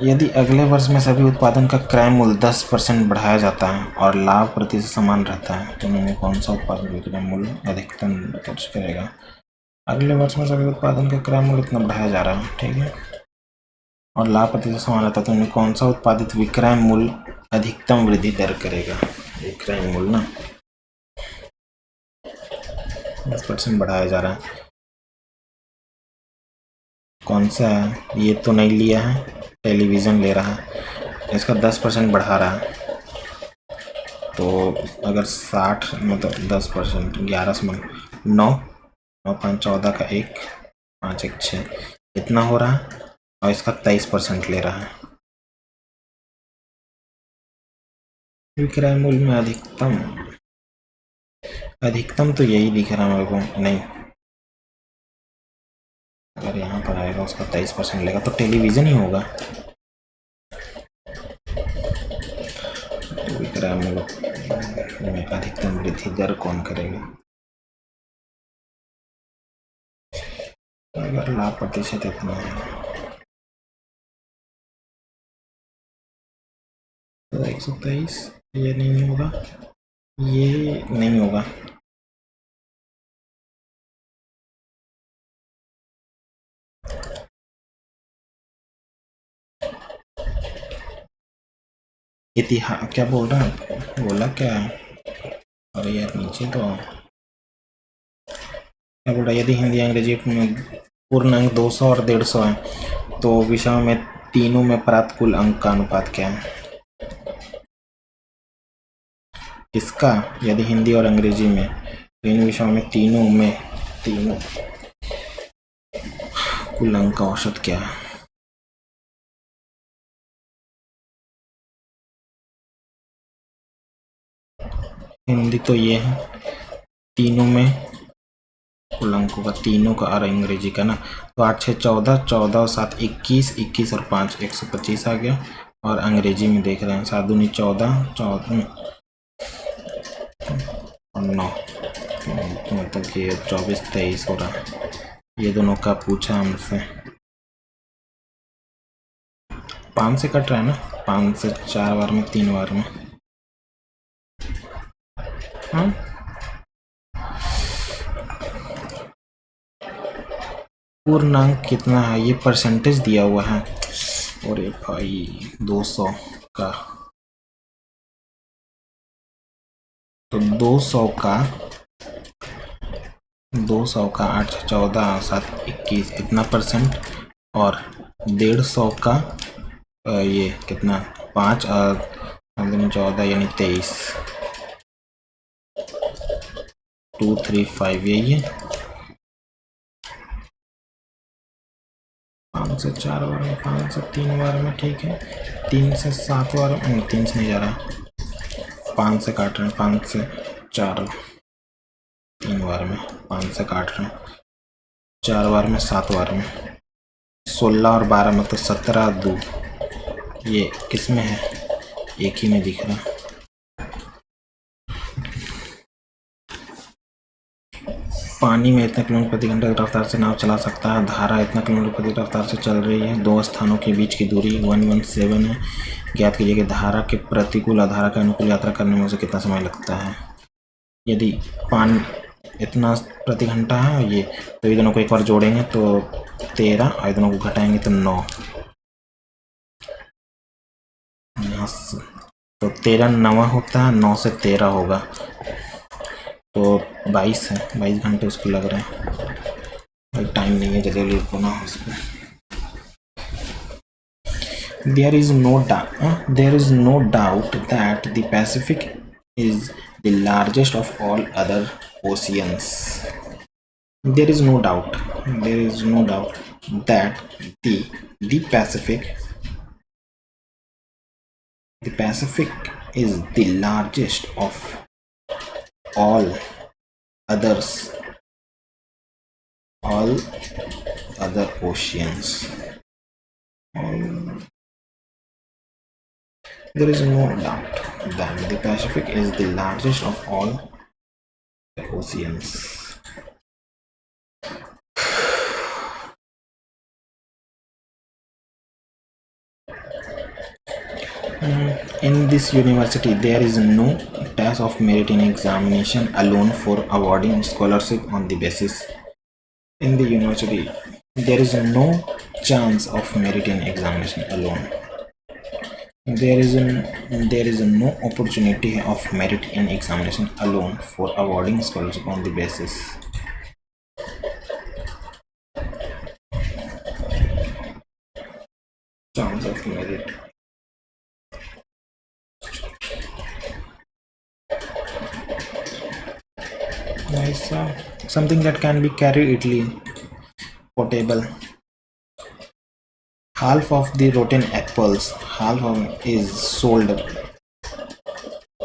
यदि अगले वर्ष में सभी उत्पादन का क्रय मूल्य 10% बढ़ाया जाता है और लाभ प्रतिशत समान रहता है, तो उन्होंने कौन सा उत्पादन विक्रय मूल्य अधिकतम दर्ज करेगा। अगले वर्ष में सभी उत्पादन का क्रय मूल्य इतना बढ़ाया जा रहा है, ठीक है। और लाभ प्रतिशत समान रहता है, तो उनमें कौन सा उत्पादित विक्रय मूल्य अधिकतम वृद्धि दर करेगा? विक्रय मूल्य ना 10% बढ़ाया जा रहा है। कौन सा है? ये तो नहीं लिया है, टेलीविज़न ले रहा है, इसका 10% बढ़ा रहा है। तो अगर 60 मतलब 10%, 11 से 9, 9 5 14 का 1, 5 1 6 इतना हो रहा है, और इसका 23% ले रहा है। विक्रय मूल्य में अधिकतम तो यही दिख रहा है मेरे को। नहीं, अगर यहाँ पर आएगा उसका 23% लेगा तो टेलीविज़न ही होगा। तो विक्रय मूल्य में अधिकतम वृद्धि दर कौन करेगा? अगर लाभ प्रतिशत इतना है तो 123, ये नहीं होगा, ये नहीं होगा। इतिहास क्या बोल रहा है? बोला क्या है? अरे यार नीचे तो क्या बोल रहा है? यदि हिंदी अंग्रेजी पूर्णांक 200 और 150 है तो विषयों में तीनों में प्राप्त कुल अंक का अनुपात क्या है? इसका यदि हिंदी और अंग्रेजी में इन विषयों में तीनों कुल अंक का औसत क्या है? हिंदी तो ये है तीनों में कुल अंकों का, तीनों का, और अंग्रेजी का ना तो 8 6 14, 14 और 7 21, 21 और 5 125 आ गया। और अंग्रेजी में देख रहे हैं 7 दूनी 14, 14 और 9, मतलब कि 24 23 हो रहा है। ये दोनों का पूछा हमसे, 5 से कट रहा है ना, 5 से 4 बार में, 3 बार में। हाँ पूर्णांक कितना है? ये परसेंटेज दिया हुआ है। अरे भाई 200 का, तो 200 का 8 6 14 7 21 इतना परसेंट, और 150 का ये कितना 5 और 14 यानी 23, 235 यही है। 5 से 4 बार में, 5 से 3 बार में, ठीक है। 3 से 7 बार में, 3 से नहीं जा रहा, 5 से काट रहे हैं, 5 से 4 3 बार में, 5 से काट रहे हैं 4 बार में, 7 बार में, 16 और 12 में, तो 17 2, ये किस में है? एक ही में दिख रहा। पानी में इतना किलोमीटर प्रति घंटा की रफ्तार से नाव चला सकता है। धारा इतना किलोमीटर प्रति रफ्तार से चल रही है। दो स्थानों के बीच की दूरी 117 है। ज्ञात कीजिए कि धारा के प्रतिकूल और धारा के अनुकूल यात्रा करने में उसे कितना समय लगता है। यदि पानी इतना प्रति घंटा है ये, तो ये दोनों को एक बार जोड़ेंगे तो 13 और दोनों को घटाएंगे तो 9, तो 13 9 होता है, 9 से 13 होगा तो 22 है, 22 घंटे उसको लग रहे हैं। भाई टाइम नहीं है, जल्दी जल्दी होना उस पर। There is no doubt that the Pacific is the largest of all other oceans. There is no doubt that the Pacific is the largest of all other oceans. There is no doubt that the Pacific is the largest of all the oceans. In this university, there is no test of merit in examination alone for awarding scholarship on the basis in the university, there is no chance of merit in examination alone. There is no opportunity of merit in examination alone for awarding scholarship on the basis. Chance of merit. Nice. Something that can be carried easily, portable. Half of the rotten apples, is sold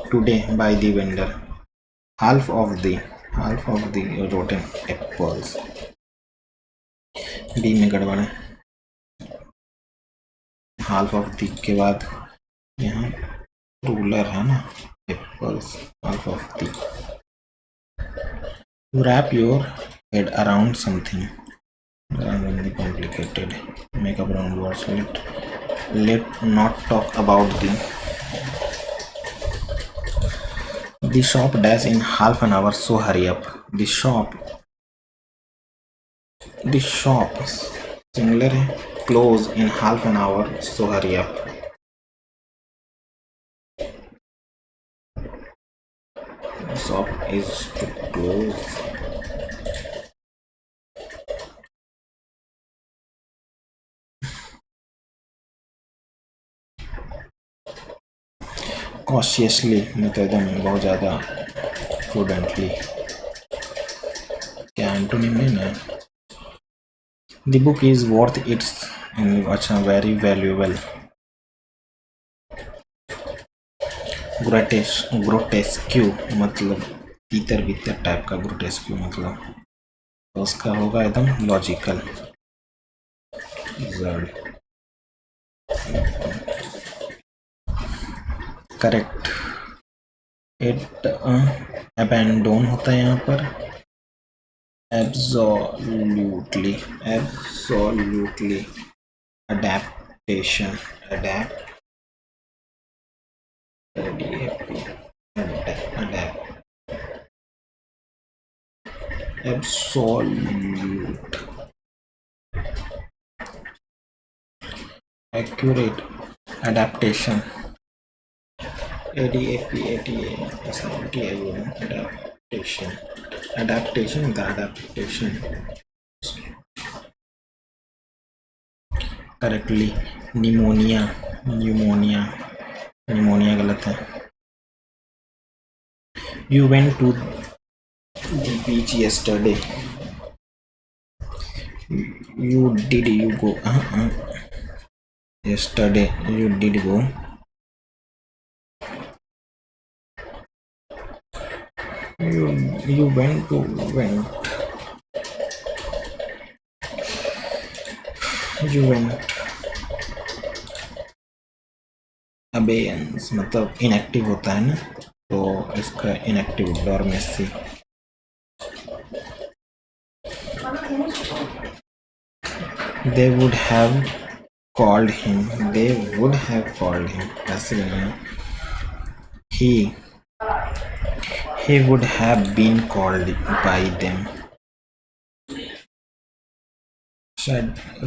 today by the vendor. half of the rotten apples. B में गड़बड़ है. Half of the के बाद यहाँ ruler है ना, apples. Half of the. wrap your head around something rather than the complicated. Make up round words. Let not talk about the shop dash in half an hour, so hurry up. The shop singular है, close in half an hour, so hurry up. The shop is to close. Cautiously मतलब एकदम बहुत ज़्यादा prudently. क्या antonym है ना? The book is worth its अच्छा very valuable. ग्रोटेस्क्यू मतलब तीतर बीतर टाइप का. ग्रोटेस्क्यू मतलब तो उसका होगा एकदम लॉजिकल. करेक्ट. इट अबैंडोन होता है यहाँ पर. Absolutely adaptation. Absolute. Accurate. Adaptation. Adaptation. Correctly. Pneumonia गलत है. You went to the beach yesterday. You go. Yesterday you did go. You went. You went. Abeyance मतलब इनएक्टिव होता है ना, तो इसका inactive डॉर्मेसी. They would have called him. ऐसे बनाना. He would have been called by them.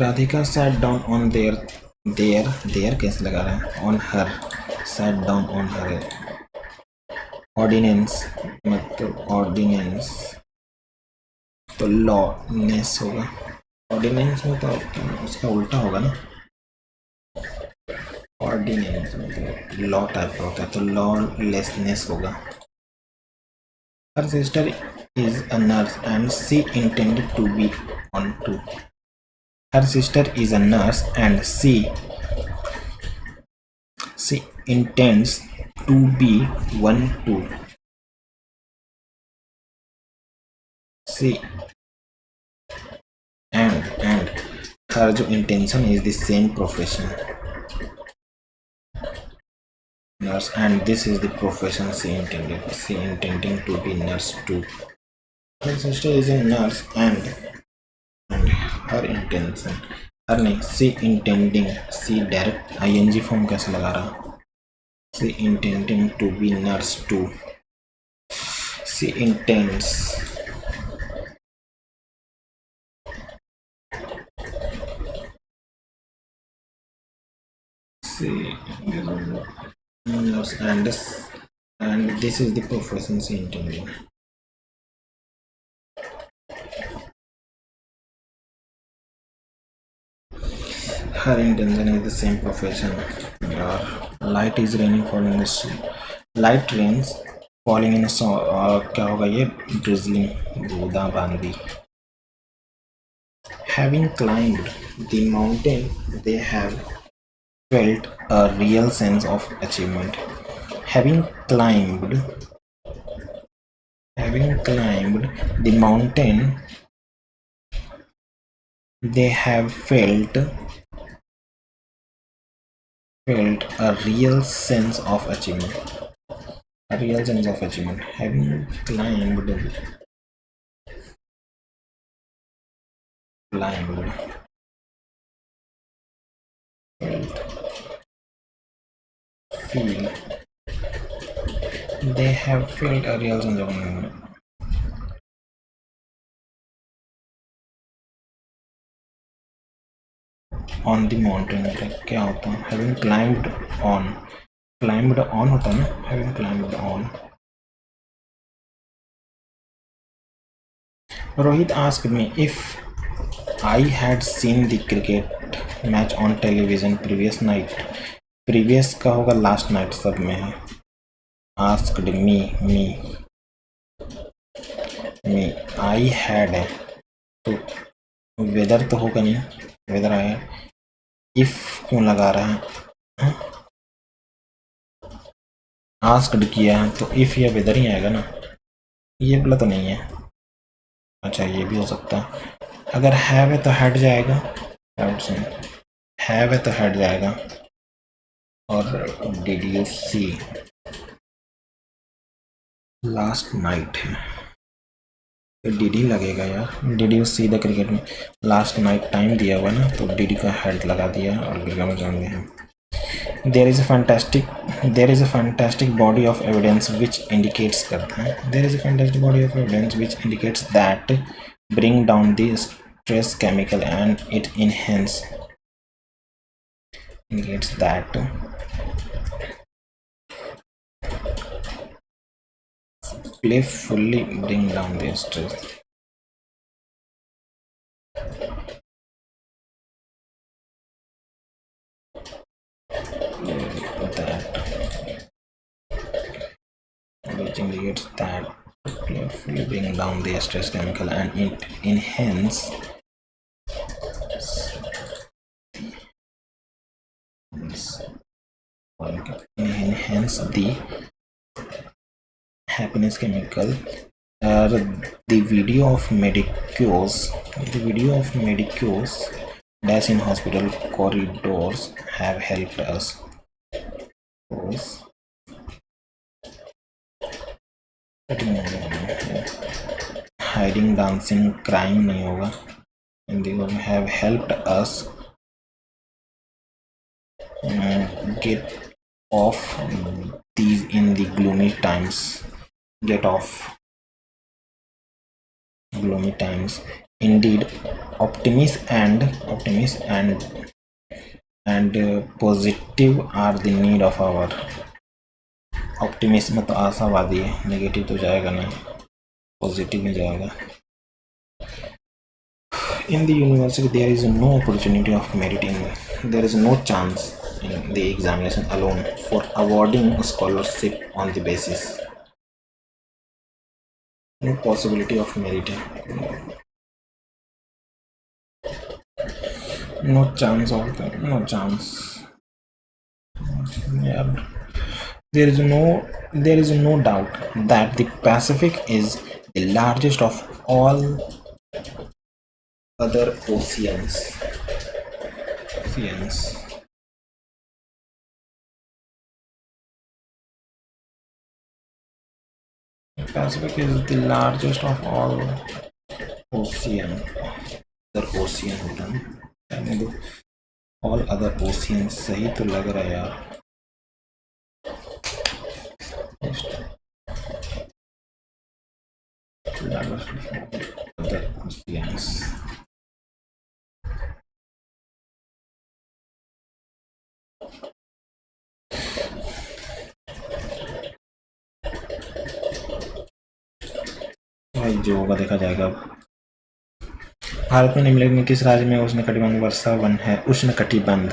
Radhika sat down on their कैसे लगा रहा है? On her. Sat down on her. Ordinance मतलब ordinance तो lawless होगा. Ordinance में तो उसका उल्टा होगा ना. Ordinance मतलब लॉ टाइप का होता है, तो lawlessness होगा. Her sister is a nurse and she intended to be on too. Her sister is a nurse and she intends to be one too. She and her जो intention is the same profession. Nurse, and this is the profession she intended. She intending to be nurse too. Her sister is a nurse and her intention. हर नहीं, she intending. she direct ing form कैसे लगा रहा? she intending to be nurse too. she intends See, and this is the proficiency interview. Her intention is the same profession. Light is raining falling in the sea. Light rains falling in a क्या होगा ये drizzling बूंदाबांदी. Having climbed the mountain, they have felt a real sense of achievement. Having climbed the mountain, they have felt a real sense of achievement. Having climbed feel they have felt a real sense of achievement. On the mountain क्या होता है? Having climbed on होता है ना? Having climbed on. Rohit asked me if I had seen the cricket match on television previous night. Previous का होगा last night सब में है. Asked me I had है तो weather तो होगा नहीं. weather आया. if क्यों लगा रहा है? asked किया है तो if या weather ही आएगा ना. ये वाला तो नहीं है. अच्छा ये भी हो सकता है. अगर have है तो हट जाएगा. have है तो हट जाएगा. और did you see last night है तो did ही लगेगा यार. did you see the cricket में last night टाइम दिया हुआ ना तो did का हेड लगा दिया और बिल्कुल में जान गए हैं. there is a fantastic body of evidence which indicates करता है. there is a fantastic body of evidence which indicates that bring down the stress chemical and it indicates that playfully bring down the stress. Which indicates that playfully bring down the stress chemical and it enhance the happiness chemical. The video of medicus dash in hospital corridors have helped us. Hiding, dancing, crying नहीं होगा. हिंदी में have helped us get off these in the gloomy times. Get off gloomy times. Indeed, optimist and positive are the need of our. Optimism तो आशावादी है. Negative तो जाएगा नहीं. Positive में जाएगा. In the university there is no opportunity of merit there is no chance in the examination alone for awarding a scholarship on the basis. No possibility of merit. No chance of that. No chance. Yeah. There is no doubt that the Pacific is the largest of all other oceans. The Pacific is the largest of all ocean. Other ocean होता है. All other oceans सही तो लग रहा है यार. Largest of other oceans. जो होगा देखा जाएगा। भारत में निम्नलिखित में किस राज्य में उष्णकटिबंध वर्षा वन है? उष्णकटिबंध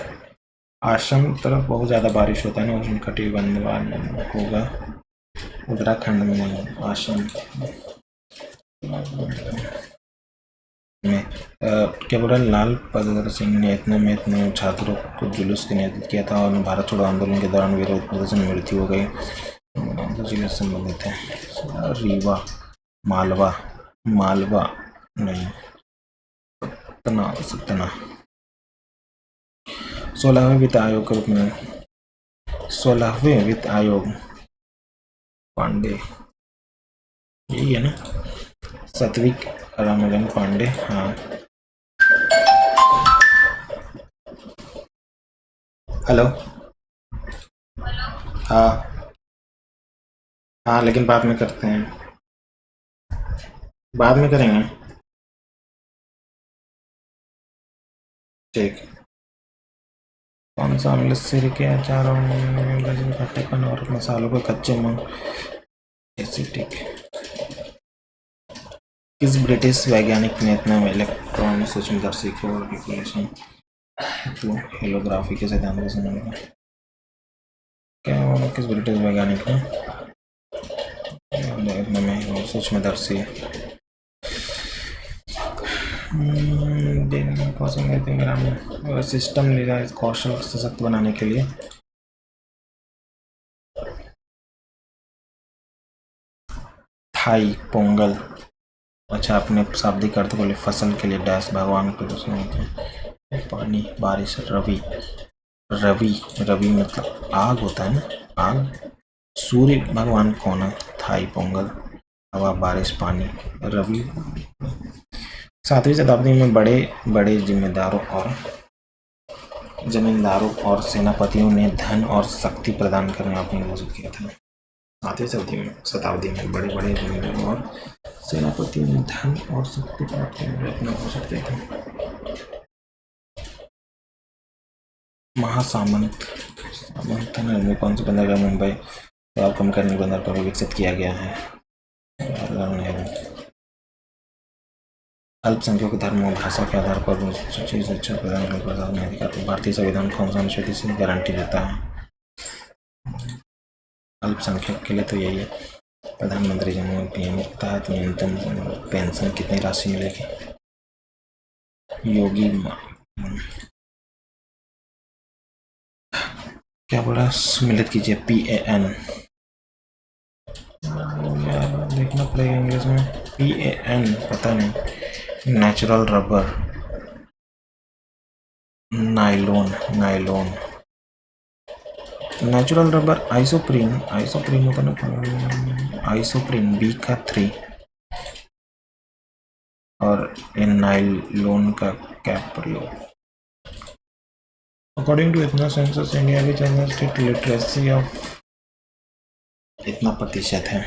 असम तरफ बहुत ज़्यादा बारिश होता है ना, उष्णकटिबंध वन होगा। उत्तराखंड में नहीं, असम में। केवल लाल बहादुर सिंह ने इतने छात्रों को जुलूस का नेतृत्व किया था और भारत छोड़ो आंदोलन के दौरान विरोध प्रदर्शन में मृत्यु हो गई। जिले से संबंधित है। रीवा, मालवा, मालवा नहीं, सतना। 16वें वित्त आयोग के रूप में 16वें वित्त आयोग पांडे यही है ना, सत्विक रामाजन पांडे। हाँ, हेलो। हाँ हाँ, लेकिन बाद में करते हैं, बाद में करेंगे। ठीक। कौन सा अम्ल सिर के अचार और खट्टेपन और मसालों के कच्चे मांस एसिटिक। किस ब्रिटिश वैज्ञानिक ने इतना इलेक्ट्रॉन सूक्ष्मदर्शी को कैलकुलेशन तो हेलोग्राफी के सिद्धांत को समझा? क्या होगा? किस ब्रिटिश वैज्ञानिक ने इतना में सूक्ष्मदर्शी सिस्टम लिया कौशल सशक्त बनाने के लिए। थाई पोंगल। अच्छा, अपने शाब्दिक अर्थ को लिए फसल के लिए डैश भगवान को प्रदर्शन होते हैं। पानी, बारिश, रवि। रवि, रवि मतलब आग होता है ना, आग। सूर्य भगवान कौन है? थाई पोंगल। हवा, बारिश, पानी, रवि। 7वीं शताब्दी में बड़े बड़े जमींदारों और सेनापतियों ने धन और शक्ति प्रदान करना अपनी घोषित किया था। 7वीं शताब्दी में बड़े बड़े जमींदारों और सेनापतियों ने धन और शक्ति प्राप्त करने अपना घोषित किया था। महासामंत में कौन से बंदरगाह मुंबई और कम करने बंदर पर विकसित किया गया है? अल्पसंख्यकों के धर्म और भाषा के आधार पर शिक्षा प्रदान करने का अधिकार भारतीय संविधान कौन सा अनुच्छेद से गारंटी देता है? अल्पसंख्यक के लिए तो यही है। प्रधानमंत्री जन पीएम के तहत न्यूनतम पेंशन कितनी राशि मिलेगी? योगी क्या बोला? सम्मिलित कीजिए। PAN देखना पड़ेगा इंग्लिश में। PAN पता नहीं। Natural rubber, nylon, natural rubber, isoprene होता ना, आइसोप्रीन B का 3 और नाइलोन का क्या प्रयोग? अकॉर्डिंग टू इतना सेंसस इंडिया की जनरल स्टेट लिटरेसी ऑफ इतना प्रतिशत है,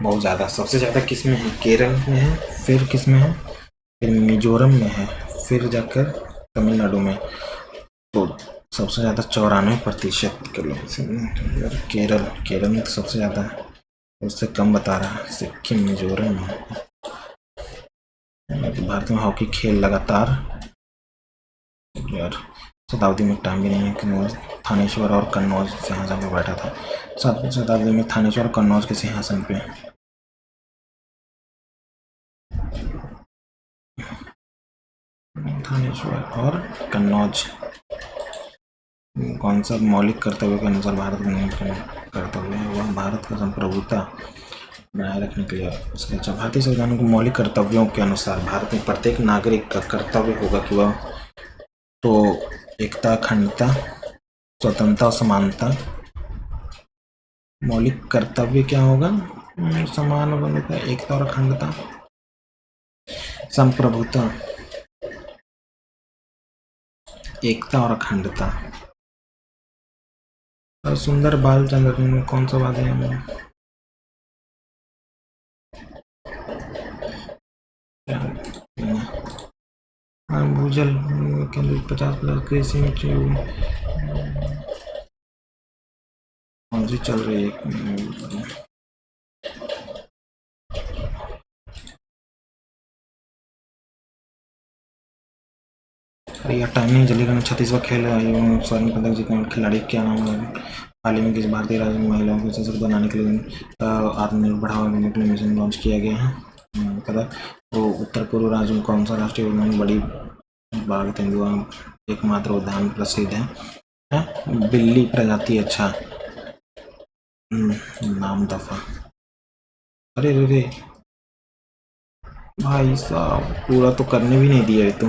बहुत ज़्यादा। सबसे ज़्यादा किस में है? केरल में है, फिर किस में है? फिर मिजोरम में है, फिर जाकर तमिलनाडु में। तो सबसे ज़्यादा 94% केरल में तो सबसे ज़्यादा है, उससे कम बता रहा है सिक्किम, मिजोरम में। भारत में हॉकी खेल लगातार यार शताब्दी में टाइम भी नहीं है। थानेश्वर और कन्नौज सिंहासन पर बैठा था। 7वीं शताब्दी में थानेश्वर और कन्नौज के सिंहासन पे थानेश्वर और कन्नौज कौन सा मौलिक कर्तव्य के अनुसार भारत का नियम कर्तव्य है? वह भारत का संप्रभुता बनाए रखने के लिए उसके अच्छा भारतीय संविधान के मौलिक कर्तव्यों के अनुसार भारत में प्रत्येक नागरिक का कर्तव्य होगा कि वह तो एकता, अखंडता, स्वतंत्रता और समानता। मौलिक कर्तव्य क्या होगा? समान बंधुता, एकता और अखंडता, संप्रभुता, एकता और अखंडता। और सुंदर बाल चंद्र में कौन सा वाद्य है? भूजल केंद्रित 50+ कृषि में कौन सी चल रही है? अरे यार टाइम नहीं जलेगा। 36वां खेल है स्वर्ण पदक जीतने वाले खिलाड़ी क्या नाम है? हाल ही में किस भारतीय राज्य में महिलाओं को सशक्त बनाने के लिए आत्मनिर्भर बढ़ावा देने के लिए मिशन लॉन्च किया गया है? पता। तो उत्तर पूर्व राज्य में कौन सा राष्ट्रीय उद्यान बड़ी बाघ तेंदुआ एकमात्र उद्यान प्रसिद्ध है? बिल्ली प्रजाति। अच्छा। नाम दफा। अरे रे रे भाई साहब पूरा तो करने भी नहीं दिया ये तो।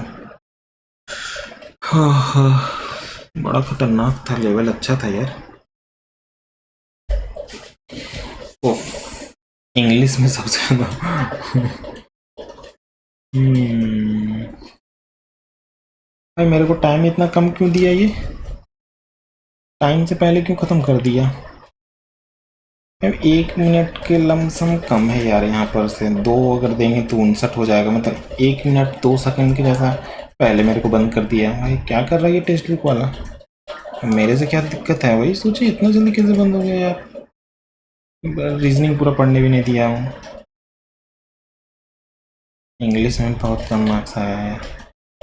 हाँ हाँ बड़ा खतरनाक था, लेवल अच्छा था यार। ओह इंग्लिश में सबसे ज्यादा। भाई मेरे को टाइम इतना कम क्यों दिया? ये टाइम से पहले क्यों ख़त्म कर दिया? अब 1 मिनट के लमसम कम है यार। यहाँ पर से 2 अगर देंगे तो 59 हो जाएगा। मतलब 1 मिनट 2 सेकंड के जैसा पहले मेरे को बंद कर दिया। भाई क्या कर रहा है ये टेक्स्ट बुक वाला? मेरे से क्या दिक्कत है? वही सोचिए इतना जल्दी कैसे बंद हो गया यार। रीजनिंग पूरा पढ़ने भी नहीं दिया हूँ। इंग्लिश में बहुत कम मार्क्स आया है।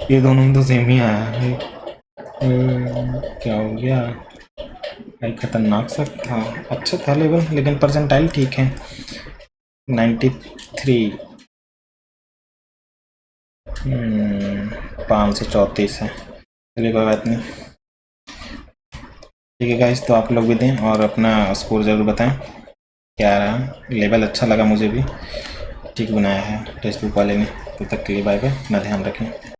ये दोनों में तो सेम ही आया है। क्या हो गया भाई? खतरनाक सा था। अच्छा था लेवल, लेकिन परसेंटाइल ठीक है 93। 534 है। चलिए कोई बात नहीं। ठीक है गाइस, तो आप लोग भी दें और अपना स्कोर ज़रूर बताएं क्या रहा। लेवल अच्छा लगा मुझे भी, ठीक बनाया है टेक्स्ट बुक वाले ने। तब तक के लिए बाय बाय, अपना ध्यान रखें।